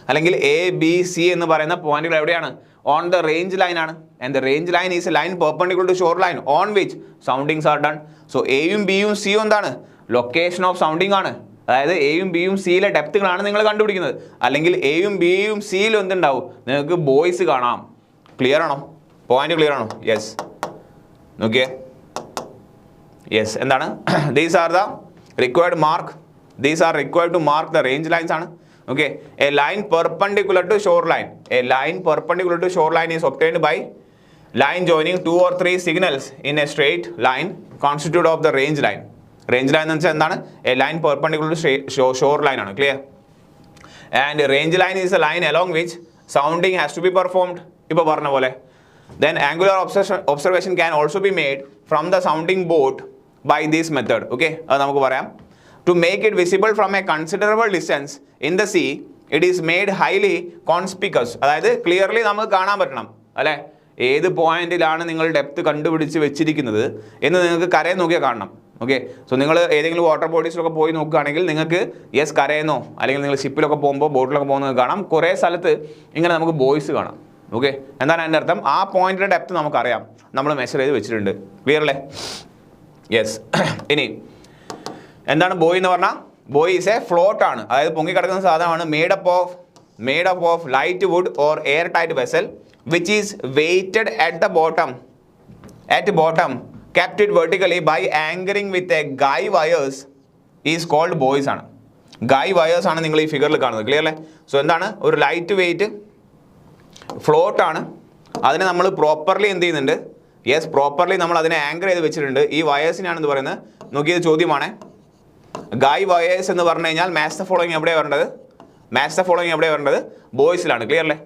അല്ലെങ്കിൽ ABC എന്ന് പറയുന്ന പോയിന്റുകൾ എവിടെയാണ്? ഓൺ ദ റേഞ്ച് ലൈൻ ആണ്. And the range line is a line perpendicular to shore line on which soundings are done. So എയും ബിയും സിയും എന്താണ്? ലൊക്കേഷൻ ഓഫ് സൗണ്ടിങ് ആണ്. അതായത് എയും ബിയും സിയിലെ ഡെപ്തുകളാണ് നിങ്ങൾ കണ്ടുപിടിക്കുന്നത്. അല്ലെങ്കിൽ എയും ബിയും സിയിലും എന്തുണ്ടാവും? നിങ്ങൾക്ക് ബോയ്സ് കാണാം. ക്ലിയർ ആണോ? പോയിന്റ് ക്ലിയർ ആണോ? യെസ്, നോക്കിയേ. യെസ്, എന്താണ്? These are the required mark. These are required to mark the range lines ആണ്. Okay, a line perpendicular to shoreline. A line perpendicular to shoreline is obtained by line joining 2 or 3 signals in a straight line constituted of the range line. Range line എന്ന് വെച്ചാൽ എന്താണ്? A line perpendicular to shoreline ആണ്. Clear? And range line is a line along which sounding has to be performed. ഇപ്പോൾ പറഞ്ഞ പോലെ. Then angular observation can also be made from the sounding boat by this method. Okay, അത് നമുക്ക് പറയാം. To make it visible from a considerable distance in the sea, it is made highly conspicuous. അതായത് ക്ലിയർലി നമുക്ക് കാണാൻ പറ്റണം അല്ലേ, ഏത് പോയിന്റിലാണ് നിങ്ങൾ ഡെപ്ത് കണ്ടുപിടിച്ച് വെച്ചിരിക്കുന്നത് എന്ന് നിങ്ങൾക്ക് കരയെ നോക്കിയാൽ കാണണം. ഓക്കെ, സോ നിങ്ങൾ ഏതെങ്കിലും വാട്ടർ ബോഡീസിലൊക്കെ പോയി നോക്കുകയാണെങ്കിൽ നിങ്ങൾക്ക് യെസ് കരയെന്നോ അല്ലെങ്കിൽ നിങ്ങൾ ഷിപ്പിലൊക്കെ പോകുമ്പോൾ ബോട്ടിലൊക്കെ പോകുന്നത് കാണാം. കുറേ സ്ഥലത്ത് ഇങ്ങനെ നമുക്ക് ബോയ്സ് കാണാം. ഓക്കെ, എന്താണ് അതിൻ്റെ അർത്ഥം? ആ പോയിന്റിൻ്റെ ഡെപ്ത് നമുക്കറിയാം, നമ്മൾ മെഷർ ചെയ്ത് വെച്ചിട്ടുണ്ട്. ക്ലിയർ അല്ലേ? യെസ്. ഇനി എന്താണ് ബോയ് എന്ന് പറഞ്ഞാൽ? ബോയ് ഈസ് എ ഫ്ലോട്ട് ആണ്, അതായത് പൊങ്ങിക്കിടക്കുന്ന സാധനമാണ്. Made up of light wood or air tight vessel which is weighted at bottom kept it vertically by anchoring with a guy wires is called buoys ആണ്. ഗൈ വയേഴ്സ് ആണ് നിങ്ങൾ ഈ ഫിഗറിൽ കാണുന്നത്. ക്ലിയർ അല്ലേ? സോ എന്താണ്? ഒരു ലൈറ്റ് വെയ്റ്റ് ഫ്ലോട്ട് ആണ്. അതിനെ നമ്മൾ പ്രോപ്പർലി എന്ത് ചെയ്യുന്നുണ്ട്? യെസ്, പ്രോപ്പർലി നമ്മൾ അതിനെ ആങ്കർ ചെയ്ത് വെച്ചിട്ടുണ്ട്. ഈ വയേഴ്സിനാണ് എന്ന് പറയുന്നത്. നോക്കിയത് ചോദ്യമാണ്. ഗൈ വയേഴ്സ് എന്ന് പറഞ്ഞു കഴിഞ്ഞാൽ മാച്ച് ദ ഫോളോയിങ് എവിടെയാണ് വരേണ്ടത്? ബോയ്സിലാണ്. ക്ലിയർ അല്ലേ?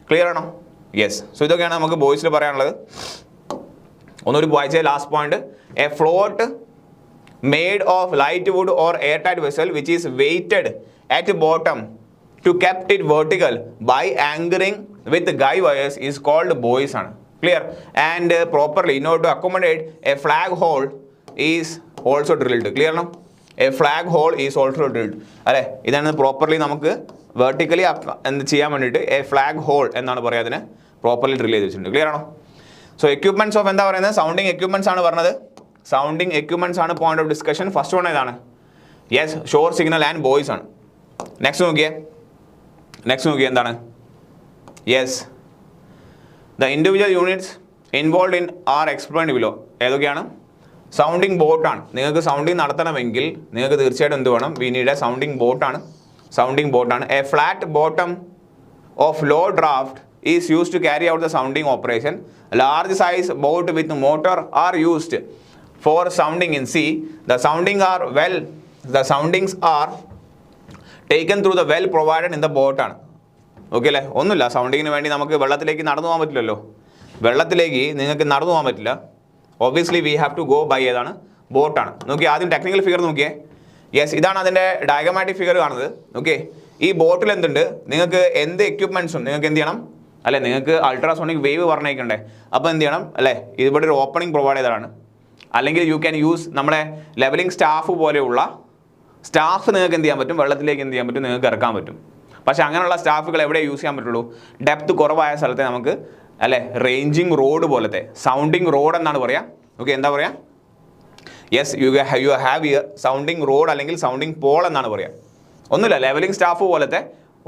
ക്ലിയർ ആണോ? യെസ്. സോ ഇതൊക്കെയാണ് നമുക്ക് ബോയ്സിൽ പറയാനുള്ളത്. ഒന്നൊരു വായിച്ച last point. A float made of light wood or air tight vessel which is weighted at bottom to kept it vertical by anchoring with guy wires is called buoys ആണ്. Clear? And properly in order to accommodate a flag hole is also drilled. Clear ആണോ? A flag hole is also drilled. അല്ലേ, ഇതാണ് പ്രോപ്പർലി നമുക്ക് വെർട്ടിക്കലി എന്ത് ചെയ്യാൻ വേണ്ടിയിട്ട് എ ഫ്ലാഗ് ഹോൾ എന്നാണ് പറയുക, അതിനെ പ്രോപ്പർലി ഡ്രിൽ ചെയ്ത് വെച്ചിട്ടുണ്ട്. ക്ലിയർ ആണോ? സോ എക്യുപ്മെന്റ്സ് ഓഫ് എന്താ പറയുന്നത്, സൗണ്ടിങ് എക്യുപ്മെന്റ്സ് ആണ് പറഞ്ഞത്. സൗണ്ടിങ് എക്യുപ്മെന്റ്സ് ആണ് point of discussion. First one ഏതാണ്? Yes, shore signal and buoys ആണ്. നെക്സ്റ്റ് നോക്കിയേ എന്താണ്? Yes, the individual units involve in are explained below. ഏതൊക്കെയാണ്? സൗണ്ടിങ് ബോട്ടാണ്. നിങ്ങൾക്ക് സൗണ്ടിങ് നടത്തണമെങ്കിൽ നിങ്ങൾക്ക് തീർച്ചയായിട്ടും എന്ത് വേണം? വി നീഡ് എ സൗണ്ടിങ് ബോട്ടാണ്. A flat bottom of low draft is used to carry out the sounding operation. Large size boat with motor are used for sounding in see. The soundings are taken through the well provided in the ബോട്ടാണ്. ഓക്കെ അല്ലേ? ഒന്നുമില്ല, സൗണ്ടിങ്ങിന് വേണ്ടി നമുക്ക് വെള്ളത്തിലേക്ക് നടന്നു പോകാൻ പറ്റില്ലല്ലോ. വെള്ളത്തിലേക്ക് നിങ്ങൾക്ക് നടന്നു പോകാൻ പറ്റില്ല. Obviously we have to go by ഏതാണ്? ബോട്ടാണ്. നോക്കി ആദ്യം ടെക്നിക്കൽ ഫിഗർ നോക്കിയേ. യെസ്, ഇതാണ് അതിൻ്റെ ഡയഗ്രമാറ്റിക് ഫിഗർ കാണുന്നത്. ഓക്കെ, ഈ ബോട്ടിൽ എന്തുണ്ട്? നിങ്ങൾക്ക് എന്ത് എക്യുപ്മെൻറ്റ്സും നിങ്ങൾക്ക് എന്ത് ചെയ്യണം? അല്ലെ, നിങ്ങൾക്ക് അൾട്രാസോണിക് വേവ് പറഞ്ഞേക്കണ്ടേ? അപ്പോൾ എന്ത് ചെയ്യണം? അല്ലേ, ഇവിടെ ഒരു ഓപ്പണിംഗ് പ്രൊവൈഡ് ചെയ്തതാണ്. അല്ലെങ്കിൽ യു ക്യാൻ യൂസ് നമ്മളെ ലെവലിംഗ് സ്റ്റാഫ് പോലെയുള്ള സ്റ്റാഫ് നിങ്ങൾക്ക് എന്ത് ചെയ്യാൻ പറ്റും? വെള്ളത്തിലേക്ക് എന്ത് ചെയ്യാൻ പറ്റും? നിങ്ങൾക്ക് ഇറക്കാൻ പറ്റും. പക്ഷേ അങ്ങനെയുള്ള സ്റ്റാഫുകൾ എവിടെ യൂസ് ചെയ്യാൻ പറ്റുള്ളൂ? ഡെപ്ത് കുറവായ സ്ഥലത്തെ നമുക്ക്, അല്ലെ, റേഞ്ചിങ് റോഡ് പോലത്തെ സൗണ്ടിങ് റോഡ് എന്നാണ് പറയാം. ഓക്കെ, എന്താ പറയാ? Yes, you have A sounding road അല്ലെങ്കിൽ സൗണ്ടിങ് പോൾ എന്നാണ് പറയാം. ഒന്നുമില്ല, ലെവലിംഗ് സ്റ്റാഫ് പോലത്തെ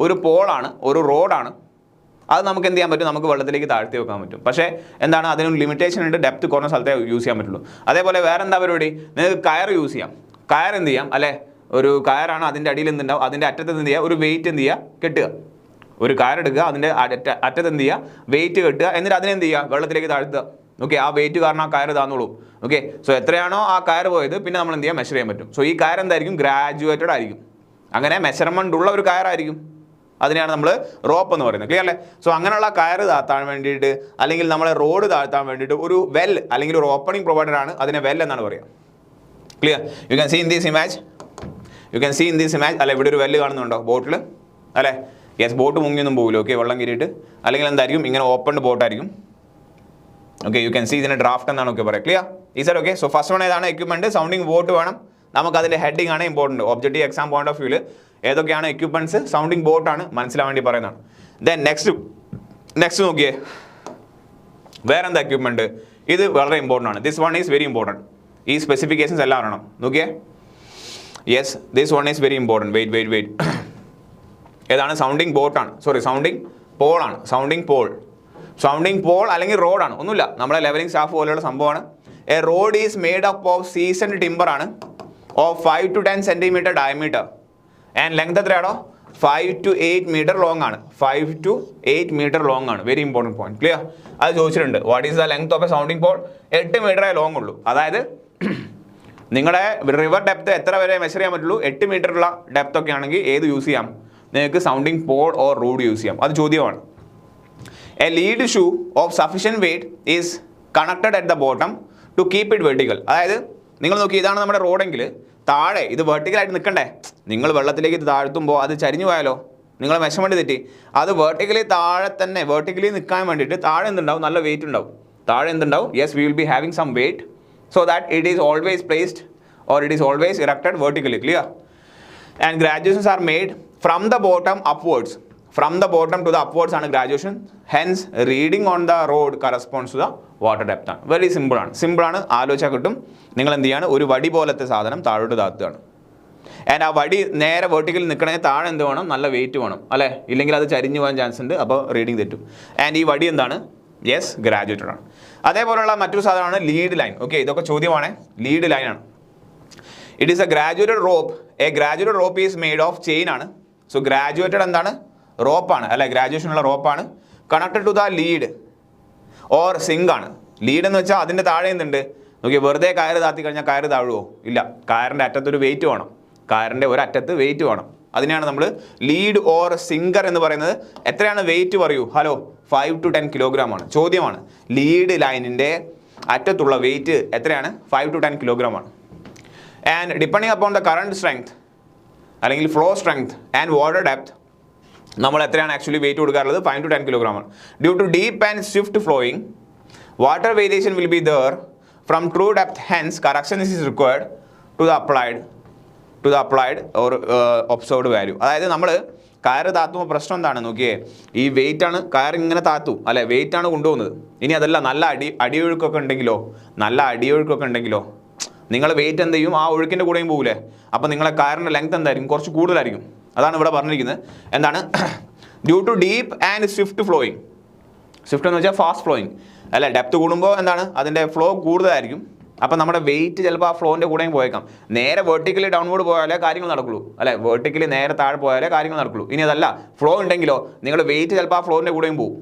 ഒരു പോളാണ്, ഒരു റോഡാണ്. അത് നമുക്ക് എന്ത് ചെയ്യാൻ പറ്റും? നമുക്ക് വെള്ളത്തിലേക്ക് താഴ്ത്തി വെക്കാൻ പറ്റും. പക്ഷേ എന്താണ്, അതിനൊരു ലിമിറ്റേഷൻ ഉണ്ട്. ഡെപ്ത് കുറഞ്ഞ സ്ഥലത്തെ യൂസ് ചെയ്യാൻ പറ്റുള്ളൂ. അതേപോലെ വേറെ എന്താ പരിപാടി? നിങ്ങൾക്ക് കയർ യൂസ് ചെയ്യാം. കയർ എന്ത് ചെയ്യാം? അല്ലെ, ഒരു കയറാണ്, അതിൻ്റെ അടിയിൽ എന്തുണ്ടാവും? അതിൻ്റെ അറ്റത്ത് എന്ത് ചെയ്യുക? ഒരു വെയിറ്റ് എന്ത് ചെയ്യുക? കെട്ടുക. ഒരു കയർ എടുക്കുക, അതിൻ്റെ അറ്റത്ത് എന്ത് ചെയ്യുക? വെയിറ്റ് കെട്ടുക. എന്നിട്ട് അതിനെന്ത് ചെയ്യുക? വെള്ളത്തിലേക്ക് താഴ്ത്തുക. ഓക്കെ, ആ വെയിറ്റ് കാരണം ആ കയർ താന്നോളൂ. ഓക്കെ, സോ എത്രയാണോ ആ കയർ പോയത് പിന്നെ നമ്മൾ എന്ത് ചെയ്യാം? മെഷർ ചെയ്യാൻ പറ്റും. സോ ഈ കയർ എന്തായിരിക്കും? ഗ്രാജുവേറ്റഡ് ആയിരിക്കും. അങ്ങനെ മെഷർമെൻ്റ് ഉള്ള ഒരു കയറായിരിക്കും. അതിനെയാണ് നമ്മൾ റോപ്പ് എന്ന് പറയുന്നത്. ക്ലിയർ അല്ലേ? സോ അങ്ങനെയുള്ള കയർ താഴ്ത്താൻ വേണ്ടിയിട്ട് അല്ലെങ്കിൽ നമ്മളെ റോഡ് താഴ്ത്താൻ വേണ്ടിയിട്ട് ഒരു വെൽ അല്ലെങ്കിൽ ഒരു ഓപ്പണിംഗ് പ്രൊവൈഡർ ആണ്. അതിനെ വെൽ എന്നാണ് പറയുക. Clear? You can see in this image. അല്ലെ, ഇവിടെ ഒരു വെല്ല് കാണുന്നുണ്ടോ ബോട്ടിൽ? അല്ലേ, യെസ്, ബോട്ട് മുങ്ങിയൊന്നും പോകില്ല. ഓക്കെ, വെള്ളം കയറിയിട്ട്. അല്ലെങ്കിൽ എന്തായിരിക്കും? ഇങ്ങനെ ഓപ്പൺ ബോട്ടായിരിക്കും. ഓക്കെ, യു ക്യാൻ സീ ഇതിനെ ഡ്രാഫ്റ്റ് എന്നാണ് ഒക്കെ പറയുക. ക്ലിയർ? ഈ sir okay. So first one ഏതാണ്? എക്യുപ്മെൻറ്റ്. സൗണ്ടിങ് ബോട്ട് വേണം നമുക്ക്. അതിൻ്റെ ഹെഡിങ് ആണ് important. Objective exam point of വ്യൂവിൽ ഏതൊക്കെയാണ് എക്യുപ്മെൻറ്റ്സ്? സൗണ്ടിങ് ബോട്ടാണ്, മനസ്സിലാൻ വേണ്ടി പറയുന്നതാണ്. ദെൻ നെക്സ്റ്റ് നോക്കിയേ, വേറെ എന്താ എക്യുപ്മെൻറ്റ്? ഇത് വളരെ ഇമ്പോർട്ടൻ്റ് ആണ്. This one is very important. ഈ സ്പെസിഫിക്കേഷൻസ് എല്ലാം അറിയണം. നോക്കിയേ, yes, this one is very important. Weight ഏതാണ്? സൗണ്ടിങ് ബോട്ടാണ്. സോറി, സൗണ്ടിങ് പോളാണ്. സൗണ്ടിങ് പോൾ അല്ലെങ്കിൽ റോഡാണ്. ഒന്നുമില്ല, നമ്മളെ ലെവലിംഗ് സ്റ്റാഫ് പോലെയുള്ള സംഭവമാണ്. A rod is made up of seasoned timber ആണ്, of 5 to 10 centimeter diameter. And length എത്രയാണോ? 5 to 8 meter ലോങ് ആണ്. 5 to 8 meter ലോങ് ആണ്. Very important point. ക്ലിയർ? അത് ചോദിച്ചിട്ടുണ്ട്. What is the length of a sounding pole? 8 മീറ്ററേ ലോങ് ഉള്ളൂ. അതായത് നിങ്ങളുടെ റിവർ ഡെപ്ത് എത്ര വരെ മെഷർ ചെയ്യാൻ പറ്റുള്ളൂ? 8 മീറ്ററുള്ള ഡെപ്ത് ഒക്കെ ആണെങ്കിൽ ഏത് യൂസ് ചെയ്യാം? നിങ്ങൾക്ക് sounding pole or rod use ചെയ്യാം. അത് ചോദ്യമാണ്. A lead shoe of sufficient weight is connected at the bottom to keep it vertical. അതായത് നിങ്ങൾ നോക്കി, ഇതാണ് നമ്മുടെ റോഡെങ്കിൽ താഴെ ഇത് വെർട്ടിക്കലായിട്ട് നിൽക്കണ്ടേ? നിങ്ങൾ വെള്ളത്തിലേക്ക് താഴ്ത്തുമ്പോൾ അത് ചരിഞ്ഞു പോയാലോ? നിങ്ങളെ മെഷർമെൻറ്റ് തെറ്റി. അത് വെർട്ടിക്കലി താഴെ തന്നെ വെർട്ടിക്കലി നിൽക്കാൻ വേണ്ടിയിട്ട് താഴെ എന്തുണ്ടാവും? നല്ല വെയിറ്റ് ഉണ്ടാവും. താഴെ എന്തുണ്ടാവും? Yes, we will be having some weight so that it is always placed or it is always erected vertically. Clear? And graduations are made from the bottom upwards. From the bottom to the upwards ആണ് graduation. Hence reading on the road corresponds to the water depth ആണ്. Very simple ആണ്. ആലോചിച്ചാൽ കിട്ടും. നിങ്ങൾ എന്ത് ചെയ്യാണ്? ഒരു വടി പോലത്തെ സാധനം താഴോട്ട് താത്തുകയാണ്. ആൻഡ് ആ വടി നേരെ വെർട്ടിക്കലിൽ നിൽക്കണമെങ്കിൽ താഴെ എന്ത് വേണം? നല്ല വെയിറ്റ് വേണം, അല്ലേ? ഇല്ലെങ്കിൽ അത് ചരിഞ്ഞു പോകാൻ ചാൻസ് ഉണ്ട്. അപ്പോൾ റീഡിങ് തെറ്റും. ആൻഡ് ഈ വടി എന്താണ്? യെസ്, ഗ്രാജുവേറ്റഡ് ആണ്. അതേപോലെയുള്ള മറ്റൊരു സാധനമാണ് ലീഡ് ലൈൻ. ഓക്കെ, ഇതൊക്കെ ചോദ്യമാണ്. ലീഡ് ലൈൻ ആണ്. It is a graduated rope. A graduated rope is made of chain ആണ്. സോ ഗ്രാജുവേറ്റഡ് എന്താണ്? റോപ്പാണ്, അല്ലെ? ഗ്രാജുവേഷനുള്ള റോപ്പാണ്. Connected to the lead or sink ആണ്. ലീഡ് എന്ന് വെച്ചാൽ അതിൻ്റെ താഴെ എന്തുണ്ട്? നോക്കി, വെറുതെ കയറ് താത്തി കഴിഞ്ഞാൽ കയറ് താഴുവോ? ഇല്ല. കയറിൻ്റെ അറ്റത്തൊരു വെയിറ്റ് വേണം. കയറിൻ്റെ ഒരറ്റത്ത് വെയിറ്റ് വേണം. അതിനെയാണ് നമ്മൾ ലീഡ് ഓർ സിങ്കർ എന്ന് പറയുന്നത്. എത്രയാണ് വെയിറ്റ് പറയൂ? ഹലോ, 5 to 10 kilogram ആണ്. ചോദ്യമാണ്. ലീഡ് ലൈനിൻ്റെ അറ്റത്തുള്ള വെയിറ്റ് എത്രയാണ്? 5 to 10 kilogram ആണ്. And depending upon the current strength അല്ലെങ്കിൽ flow strength and water depth നമ്മൾ എത്രയാണ് ആക്ച്വലി വെയിറ്റ് കൊടുക്കാറുള്ളത്? 5 to 10 kilogram ആണ്. Due to deep and swift flowing water variation will be there from true depth, hence correction is required to the applied or observed value. അതായത് നമ്മൾ കയറ് താത്തുമ്പോൾ പ്രശ്നം എന്താണ് നോക്കിയേ, ഈ വെയിറ്റ് ആണ് കയർ ഇങ്ങനെ താത്തു അല്ലെ, വെയിറ്റ് ആണ് കൊണ്ടുപോകുന്നത്. ഇനി അതല്ല നല്ല അടിയൊഴുക്കൊക്കെ ഉണ്ടെങ്കിലോ നിങ്ങൾ വെയിറ്റ് എന്ത് ചെയ്യും, ആ ഒഴുക്കിൻ്റെ കൂടെയും പോകില്ലേ, അപ്പോൾ നിങ്ങളെ കയറിൻ്റെ ലെങ്ത് എന്തായിരിക്കും, കുറച്ച് കൂടുതലായിരിക്കും. അതാണ് ഇവിടെ പറഞ്ഞിരിക്കുന്നത്. എന്താണ്, due to deep and swift flowing. Swift എന്ന് വെച്ചാൽ ഫാസ്റ്റ് ഫ്ലോയിങ് അല്ലെ, ഡെപ്ത് കൂടുമ്പോൾ എന്താണ് അതിൻ്റെ ഫ്ലോ കൂടുതലായിരിക്കും. അപ്പോൾ നമ്മുടെ വെയിറ്റ് ചിലപ്പോൾ ആ ഫ്ലോൻ്റെ കൂടെയും പോയേക്കാം. നേരെ വെർട്ടിക്കലി ഡൗൺവേർഡ് പോയാലേ കാര്യങ്ങൾ നടക്കുള്ളൂ അല്ലെ, വെർട്ടിക്കലി നേരെ താഴെ പോയാലേ കാര്യങ്ങൾ നടക്കുള്ളൂ. ഇനി അതല്ല ഫ്ലോ ഉണ്ടെങ്കിലോ നിങ്ങളുടെ വെയിറ്റ് ചിലപ്പോൾ ആ ഫ്ലോൻ്റെ കൂടെയും പോകും.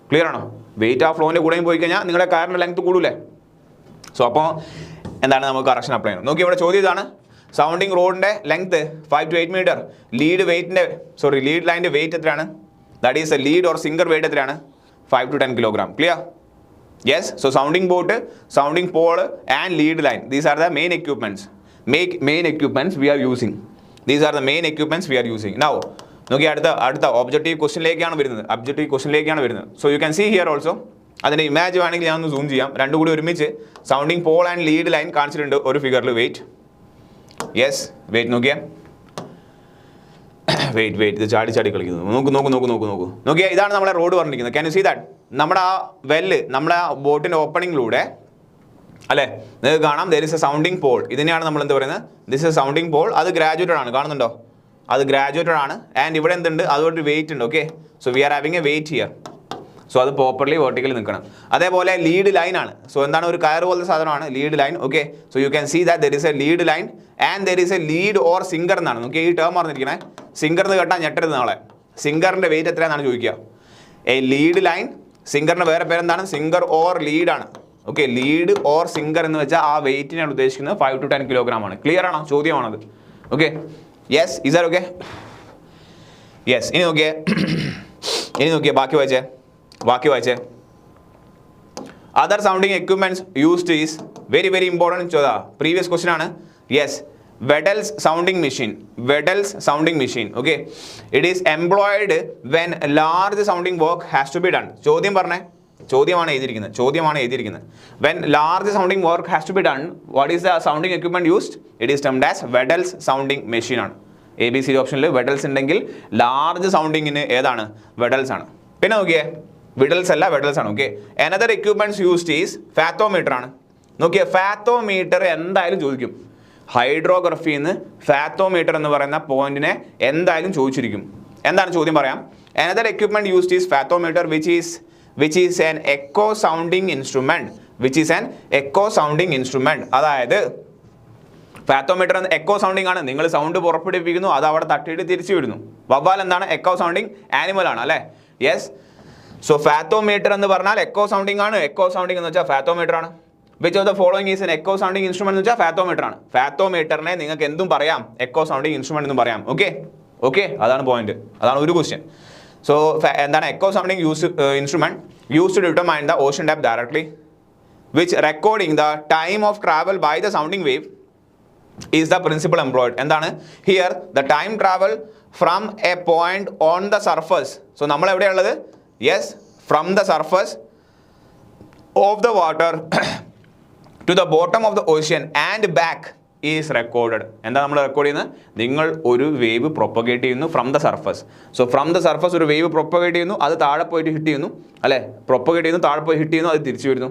ക്ലിയർ ആണോ? വെയിറ്റ് ആ ഫ്ലോൻ്റെ കൂടെയും പോയി കഴിഞ്ഞാൽ നിങ്ങളുടെ കയറിൻ്റെ ലെങ്ത് കൂടൂലേ. സോ അപ്പോൾ എന്താണ് നമുക്ക് കറക്ഷൻ അപ്ലൈ ചെയ്യണം. നോക്കി ഇവിടെ ചോദ്യം ഇതാണ്, സൗണ്ടിങ് റോഡിൻ്റെ ലെങ്ത് 5 to 8 മീറ്റർ, ലീഡ് ലൈൻ്റെ വെയിറ്റ് എത്രയാണ്, that is a lead or sinker weight എത്രയാണ്, 5 to 10 kilogram. Clear? Yes, so sounding boat, sounding pole and lead line, these are the main equipments we are using. These are the main equipments we are using. Now നോക്കി അടുത്ത ഒബ്ജക്റ്റീവ് ക്വസ്റ്റ്യനിലേക്കാണ് വരുന്നത്. So you can see here also, അതിൻ്റെ ഇമേജ് വേണമെങ്കിൽ ഞാൻ ഒന്ന് സൂം ചെയ്യാം. രണ്ടും കൂടി ഒരുമിച്ച് sounding pole and lead line കാണിച്ചിട്ടുണ്ട് ഒരു ഫിഗറിൽ. വെയിറ്റ് നോക്കിയാൽ വെയിറ്റ് ഇത് ചാടി കളിക്കുന്നു. നോക്കിയാൽ ഇതാണ് നമ്മുടെ റോഡ് പറഞ്ഞിരിക്കുന്നത്. Can you see that? നമ്മുടെ ആ നമ്മുടെ ആ ബോട്ടിൻ്റെ ഓപ്പണിങ്ങിലൂടെ അല്ലേ നിങ്ങൾക്ക് കാണാം, there is a sounding pole. ഇതിനെയാണ് നമ്മൾ എന്ത് പറയുന്നത്, ദിസ് എ സൗണ്ടിങ് പോൾ. അത് ഗ്രാജുവേറ്റഡ് ആണ്, കാണുന്നുണ്ടോ? അത് ഗ്രാജുവേറ്റഡ് ആണ്. ആൻഡ് ഇവിടെ എന്തുണ്ട്, അതുകൊണ്ട് വെയിറ്റ് ഉണ്ട്. Okay, so we are having a weight here. So അത് പ്രോപ്പർലി വെർട്ടിക്കലി നിൽക്കണം. അതേപോലെ ലീഡ് ലൈൻ ആണ്. സോ എന്താണ്, ഒരു കയർ പോലത്തെ സാധനമാണ് lead line. Okay, so you can see that there is a lead line and there is a lead or sinker എന്നാണ്. നോക്കി ഈ ടേം പറഞ്ഞിരിക്കണേ, സിംഗർ എന്ന് കേട്ടാൽ ഞെട്ടരുത് നാളെ. സിംഗറിൻ്റെ വെയിറ്റ് എത്രയാണെന്നാണ് ചോദിക്കുക. എ ലീഡ് ലൈൻ, സിംഗറിൻ്റെ വേറെ പേരെന്താണ്, സിംഗർ ഓർ ലീഡ് ആണ്. ഓക്കെ, ലീഡ് ഓർ സിംഗർ എന്ന് വെച്ചാൽ ആ വെയിറ്റിനാണ് ഉദ്ദേശിക്കുന്നത് 5 to 10 കിലോഗ്രാം ആണ്. ക്ലിയർ ആണോ? ചോദ്യമാണത്. Okay, yes, is that okay? Yes. ഇനി നോക്കിയേ ബാക്കി വായിച്ചേ. Other sounding equipments used is very important ചോദ്യ. പ്രീവിയസ് ക്വസ്റ്റ്യൻ ആണ്. യെസ്, Weddell's sounding machine. Okay, it is employed when large sounding work has to be done. ചോദ്യമാണ് എഴുതിയിരിക്കുന്നത്. When large sounding work has to be done, what is the sounding equipment used? It is termed as Weddell's sounding machine ആണ്. ABCD ഓപ്ഷനിൽ Weddell's ഉണ്ടെങ്കിൽ ലാർജ് സൗണ്ടിങ്ങിന് ഏതാണ്, Weddell's ആണ്. പിന്നെ നോക്കിയേ, Weddell's അല്ല, Weddell's ആണ്. Okay, another equipments used is fathometer ആണ്. നോക്കിയേ, ഫാത്തോമീറ്റർ എന്തായാലും ചോദിക്കും. ഹൈഡ്രോഗ്രഫിന്ന് ഫാത്തോമീറ്റർ എന്ന് പറയുന്ന പോയിന്റിനെ എന്തായാലും ചോദിച്ചിരിക്കും. എന്താണ് ചോദ്യം പറയാം. Another equipment used is fathometer, which is an echo sounding instrument. അതായത് ഫാത്തോമീറ്റർ എക്കോ സൗണ്ടിങ് ആണ്. നിങ്ങൾ സൗണ്ട് പുറപ്പെടുവിപ്പിക്കുന്നു, അത് അവിടെ തട്ടിയിട്ട് തിരിച്ചു വിടുന്നു. വവ്വാൽ എന്താണ്, എക്കോ സൗണ്ടിങ് ആനിമൽ ആണ് അല്ലേ. യെസ്, സോ ഫാത്തോമീറ്റർ എന്ന് പറഞ്ഞാൽ എക്കോ സൗണ്ടിങ് ആണ്. എക്കോ സൗണ്ടിങ് എന്ന് വെച്ചാൽ ഫാത്തോമീറ്റർ ആണ്. Which of the following is an echo sounding instrument എന്ന് വെച്ചാൽ ഫാത്തോമീറ്റർ ആണ്. ഫാത്തോമീറ്ററിനെ നിങ്ങൾക്ക് എന്തും പറയാം, എക്കോ സൗണ്ടിങ് ഇൻസ്ട്രുമെന്റ് എന്നും പറയാം. ഓക്കെ, അതാണ് പോയിന്റ്, അതാണ് ഒരു ക്വസ്റ്റ്യൻ. സോ എന്താണ് echo sounding instrument use to determine the ocean depth directly, which recording the time of travel by the sounding wave is the principle employed. എന്താണ് here the time travel from a point on the surface. so നമ്മൾ എവിടെയുള്ളത്, yes, from the surface of the water to the bottom of the ocean and back is recorded. എന്താ നമ്മൾ റെക്കോർഡ് ചെയ്യുന്നത്, നിങ്ങൾ ഒരു വേവ് പ്രൊപ്പഗേറ്റ് ചെയ്യുന്നു from the surface. So from the surface ഒരു വേവ് പ്രൊപ്പഗേറ്റ് ചെയ്യുന്നു, അത് താഴെ പോയിട്ട് ഹിറ്റ് ചെയ്യുന്നു അല്ലേ, പ്രൊപ്പഗേറ്റ് ചെയ്യുന്നു, താഴെ പോയി ഹിറ്റ് ചെയ്യുന്നു, അത് തിരിച്ചു വരുന്നു.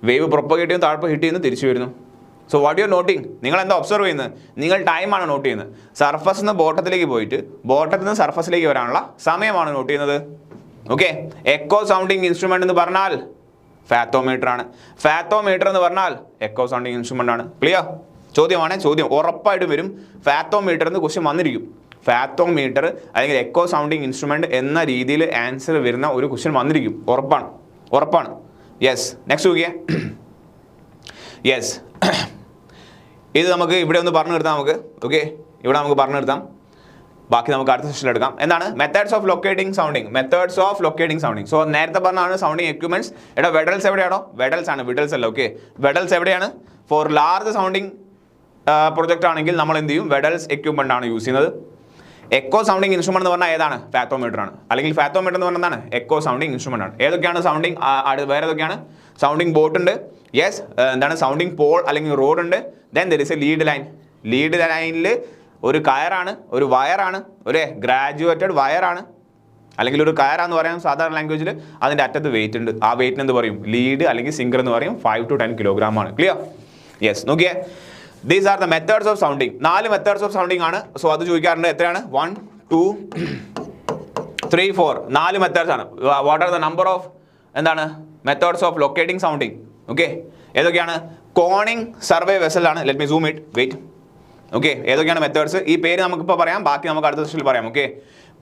വേവ് പ്രൊപ്പഗേറ്റ് ചെയ്യുന്നു, താഴെ പോയി ഹിറ്റ് ചെയ്യുന്നു, തിരിച്ചു വരുന്നു. സോ വാട്ട് യു നോട്ടിങ്, നിങ്ങൾ എന്താ ഒബ്സർവ് ചെയ്യുന്നത്, നിങ്ങൾ ടൈമാണ് നോട്ട് ചെയ്യുന്നത്. സർഫസിൽ നിന്ന് ബോട്ടത്തിലേക്ക് പോയിട്ട് ബോട്ടത്തിൽ നിന്ന് സർഫസിലേക്ക് വരാനുള്ള സമയമാണ് നോട്ട് ചെയ്യുന്നത്. ഓക്കെ, എക്കോ സൗണ്ടിങ് ഇൻസ്ട്രുമെന്റ് എന്ന് പറഞ്ഞാൽ ഫാത്തോമീറ്റർ ആണ്. ഫാത്തോമീറ്റർ എന്ന് പറഞ്ഞാൽ എക്കോ സൗണ്ടിങ് ഇൻസ്ട്രുമെന്റ് ആണ്. ക്ലിയർ? ചോദ്യം ഉറപ്പായിട്ടും വരും. ഫാത്തോമീറ്റർ എന്ന് ക്വസ്റ്റ്യൻ വന്നിരിക്കും. ഫാത്തോമീറ്റർ അല്ലെങ്കിൽ എക്കോ സൗണ്ടിങ് ഇൻസ്ട്രുമെന്റ് എന്ന രീതിയിൽ ആൻസർ വരുന്ന ഒരു ക്വസ്റ്റ്യൻ വന്നിരിക്കും. ഉറപ്പാണ്. യെസ്, നെക്സ്റ്റ് നോക്കിയേ. യെസ്, ഇത് നമുക്ക് ഇവിടെ ഒന്ന് പറഞ്ഞു നിർത്താം. ഓക്കെ, ഇവിടെ നമുക്ക് പറഞ്ഞു നിർത്താം. ബാക്കി നമുക്ക് അടുത്ത സെഷനിൽ എടുക്കാം. എന്താണ് methods of locating sounding. So നേരത്തെ പറഞ്ഞാണ് സൗണ്ടിങ് എക്യുപ്മെന്റ്സ്. വെഡൽസ് എവിടെയാണോ, വെഡൽസ് ആണ്, വിഡൽസ് അല്ല. ഓക്കെ, വെഡൽസ് എവിടെയാണ്, ഫോർ ലാർജ് സൗണ്ടിങ് പ്രൊജക്റ്റ് ആണെങ്കിൽ നമ്മൾ എന്ത് ചെയ്യും, വെഡൽസ് എക്യുപ്മെന്റ് ആണ് യൂസ് ചെയ്യുന്നത്. എക്കോ സൗണ്ടിങ് ഇൻസ്ട്രുമെന്റ് എന്ന് പറഞ്ഞാൽ ഏതാണ്? ഫാത്തോമീറ്റർ ആണ്. അല്ലെങ്കിൽ ഫാത്തോമീറ്റർ എന്ന് പറഞ്ഞാൽ എന്താണ്? എക്കോ സൗണ്ടിങ് ഇൻസ്ട്രുമെന്റ് ആണ്. ഏതൊക്കെയാണ് സൗണ്ടിങ്? വേറെ ഏതൊക്കെയാണ്? സൗണ്ടിങ് ബോട്ട് ഉണ്ട്, യെസ്. എന്താണ് സൗണ്ടിങ് പോൾ അല്ലെങ്കിൽ റോഡ് ഉണ്ട്. Then there is a lead line. Lead ലൈനിൽ ഒരു കയറാണ്, ഒരു വയറാണ്, ഒരു ഗ്രാജുവേറ്റഡ് വയറാണ്, അല്ലെങ്കിൽ ഒരു കയറാന്ന് പറയാം സാധാരണ ലാംഗ്വേജിൽ. അതിൻ്റെ അറ്റത്ത് വെയിറ്റ് ഉണ്ട്. ആ വെയിറ്റിന് എന്ത് പറയും? ലീഡ് അല്ലെങ്കിൽ സിംഗർ എന്ന് പറയും. 5 to 10 കിലോഗ്രാം ആണ്. ക്ലിയർ? യെസ്. നോക്കിയേ, these are the methods of sounding. 4 methods of sounding ആണ്. സോ അത് ചോദിക്കാറുണ്ട്. എത്രയാണ്? 1 2 3 4 4 മെത്തേഡ്സ് ആണ്. What are the number of എന്താണ് methods of locating sounding? Okay, ഏതൊക്കെയാണ്? കോണിംഗ് സർവേ വെസൽ ആണ്. Let me zoom it. Wait. Okay, ഏതൊക്കെയാണ് മെത്തേഡ്സ്? ഈ പേര് നമുക്കിപ്പോൾ പറയാം, ബാക്കി നമുക്ക് അടുത്ത സെഷനിൽ പറയാം. Okay,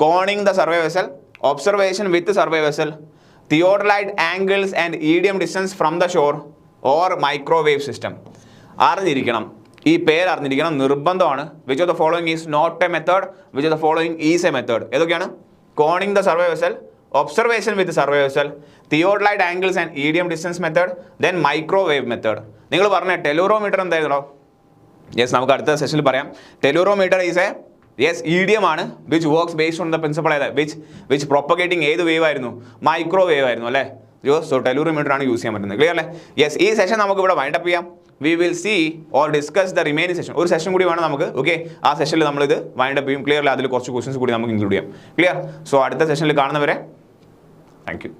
conning the survey vessel, observation with survey vessel, theodolite angles and EDM distance from the shore or microwave system. അറിഞ്ഞിരിക്കണം, ഈ പേര് അറിഞ്ഞിരിക്കണം, നിർബന്ധമാണ്. Which of the following is not a method, which of the following is a method? ഏതൊക്കെയാണ്? Conning the survey vessel, observation with survey vessel, theodolite angles and EDM distance method, then microwave method. നിങ്ങൾ പറഞ്ഞ ടെലൂറോമീറ്റർ എന്തായിരുന്നോ? യെസ്, നമുക്ക് അടുത്ത സെഷനിൽ പറയാം. ടെലൂറോമീറ്റർ ഈസ് എ ഇഡിയം ആണ്, which works based on the principle which propagating ഏത് വേവ് ആയിരുന്നു? മൈക്രോവേവ് ആയിരുന്നു അല്ലേ? സോ ടെലൂറോമീറ്റർ ആണ് യൂസ് ചെയ്യാൻ പറ്റുന്നത്. ക്ലിയർ അല്ലേ? യെസ്, ഈ സെഷൻ നമുക്ക് ഇവിടെ വൈൻഡപ്പ് ചെയ്യാം. We will see or discuss the remaining session. ഒരു സെഷൻ കൂടി വേണം നമുക്ക്. ഓക്കെ, ആ സെഷനിൽ നമ്മളിത് വൈൻഡപ്പ് ചെയ്യും. ക്ലിയർ അല്ലേ? അതിൽ കുറച്ച് ക്വസ്റ്റൻസ് കൂടി നമുക്ക് ഇൻക്ലൂഡ് ചെയ്യാം. ക്ലിയർ? സോ അടുത്ത സെഷനിൽ കാണുന്നവരെ താങ്ക് യു.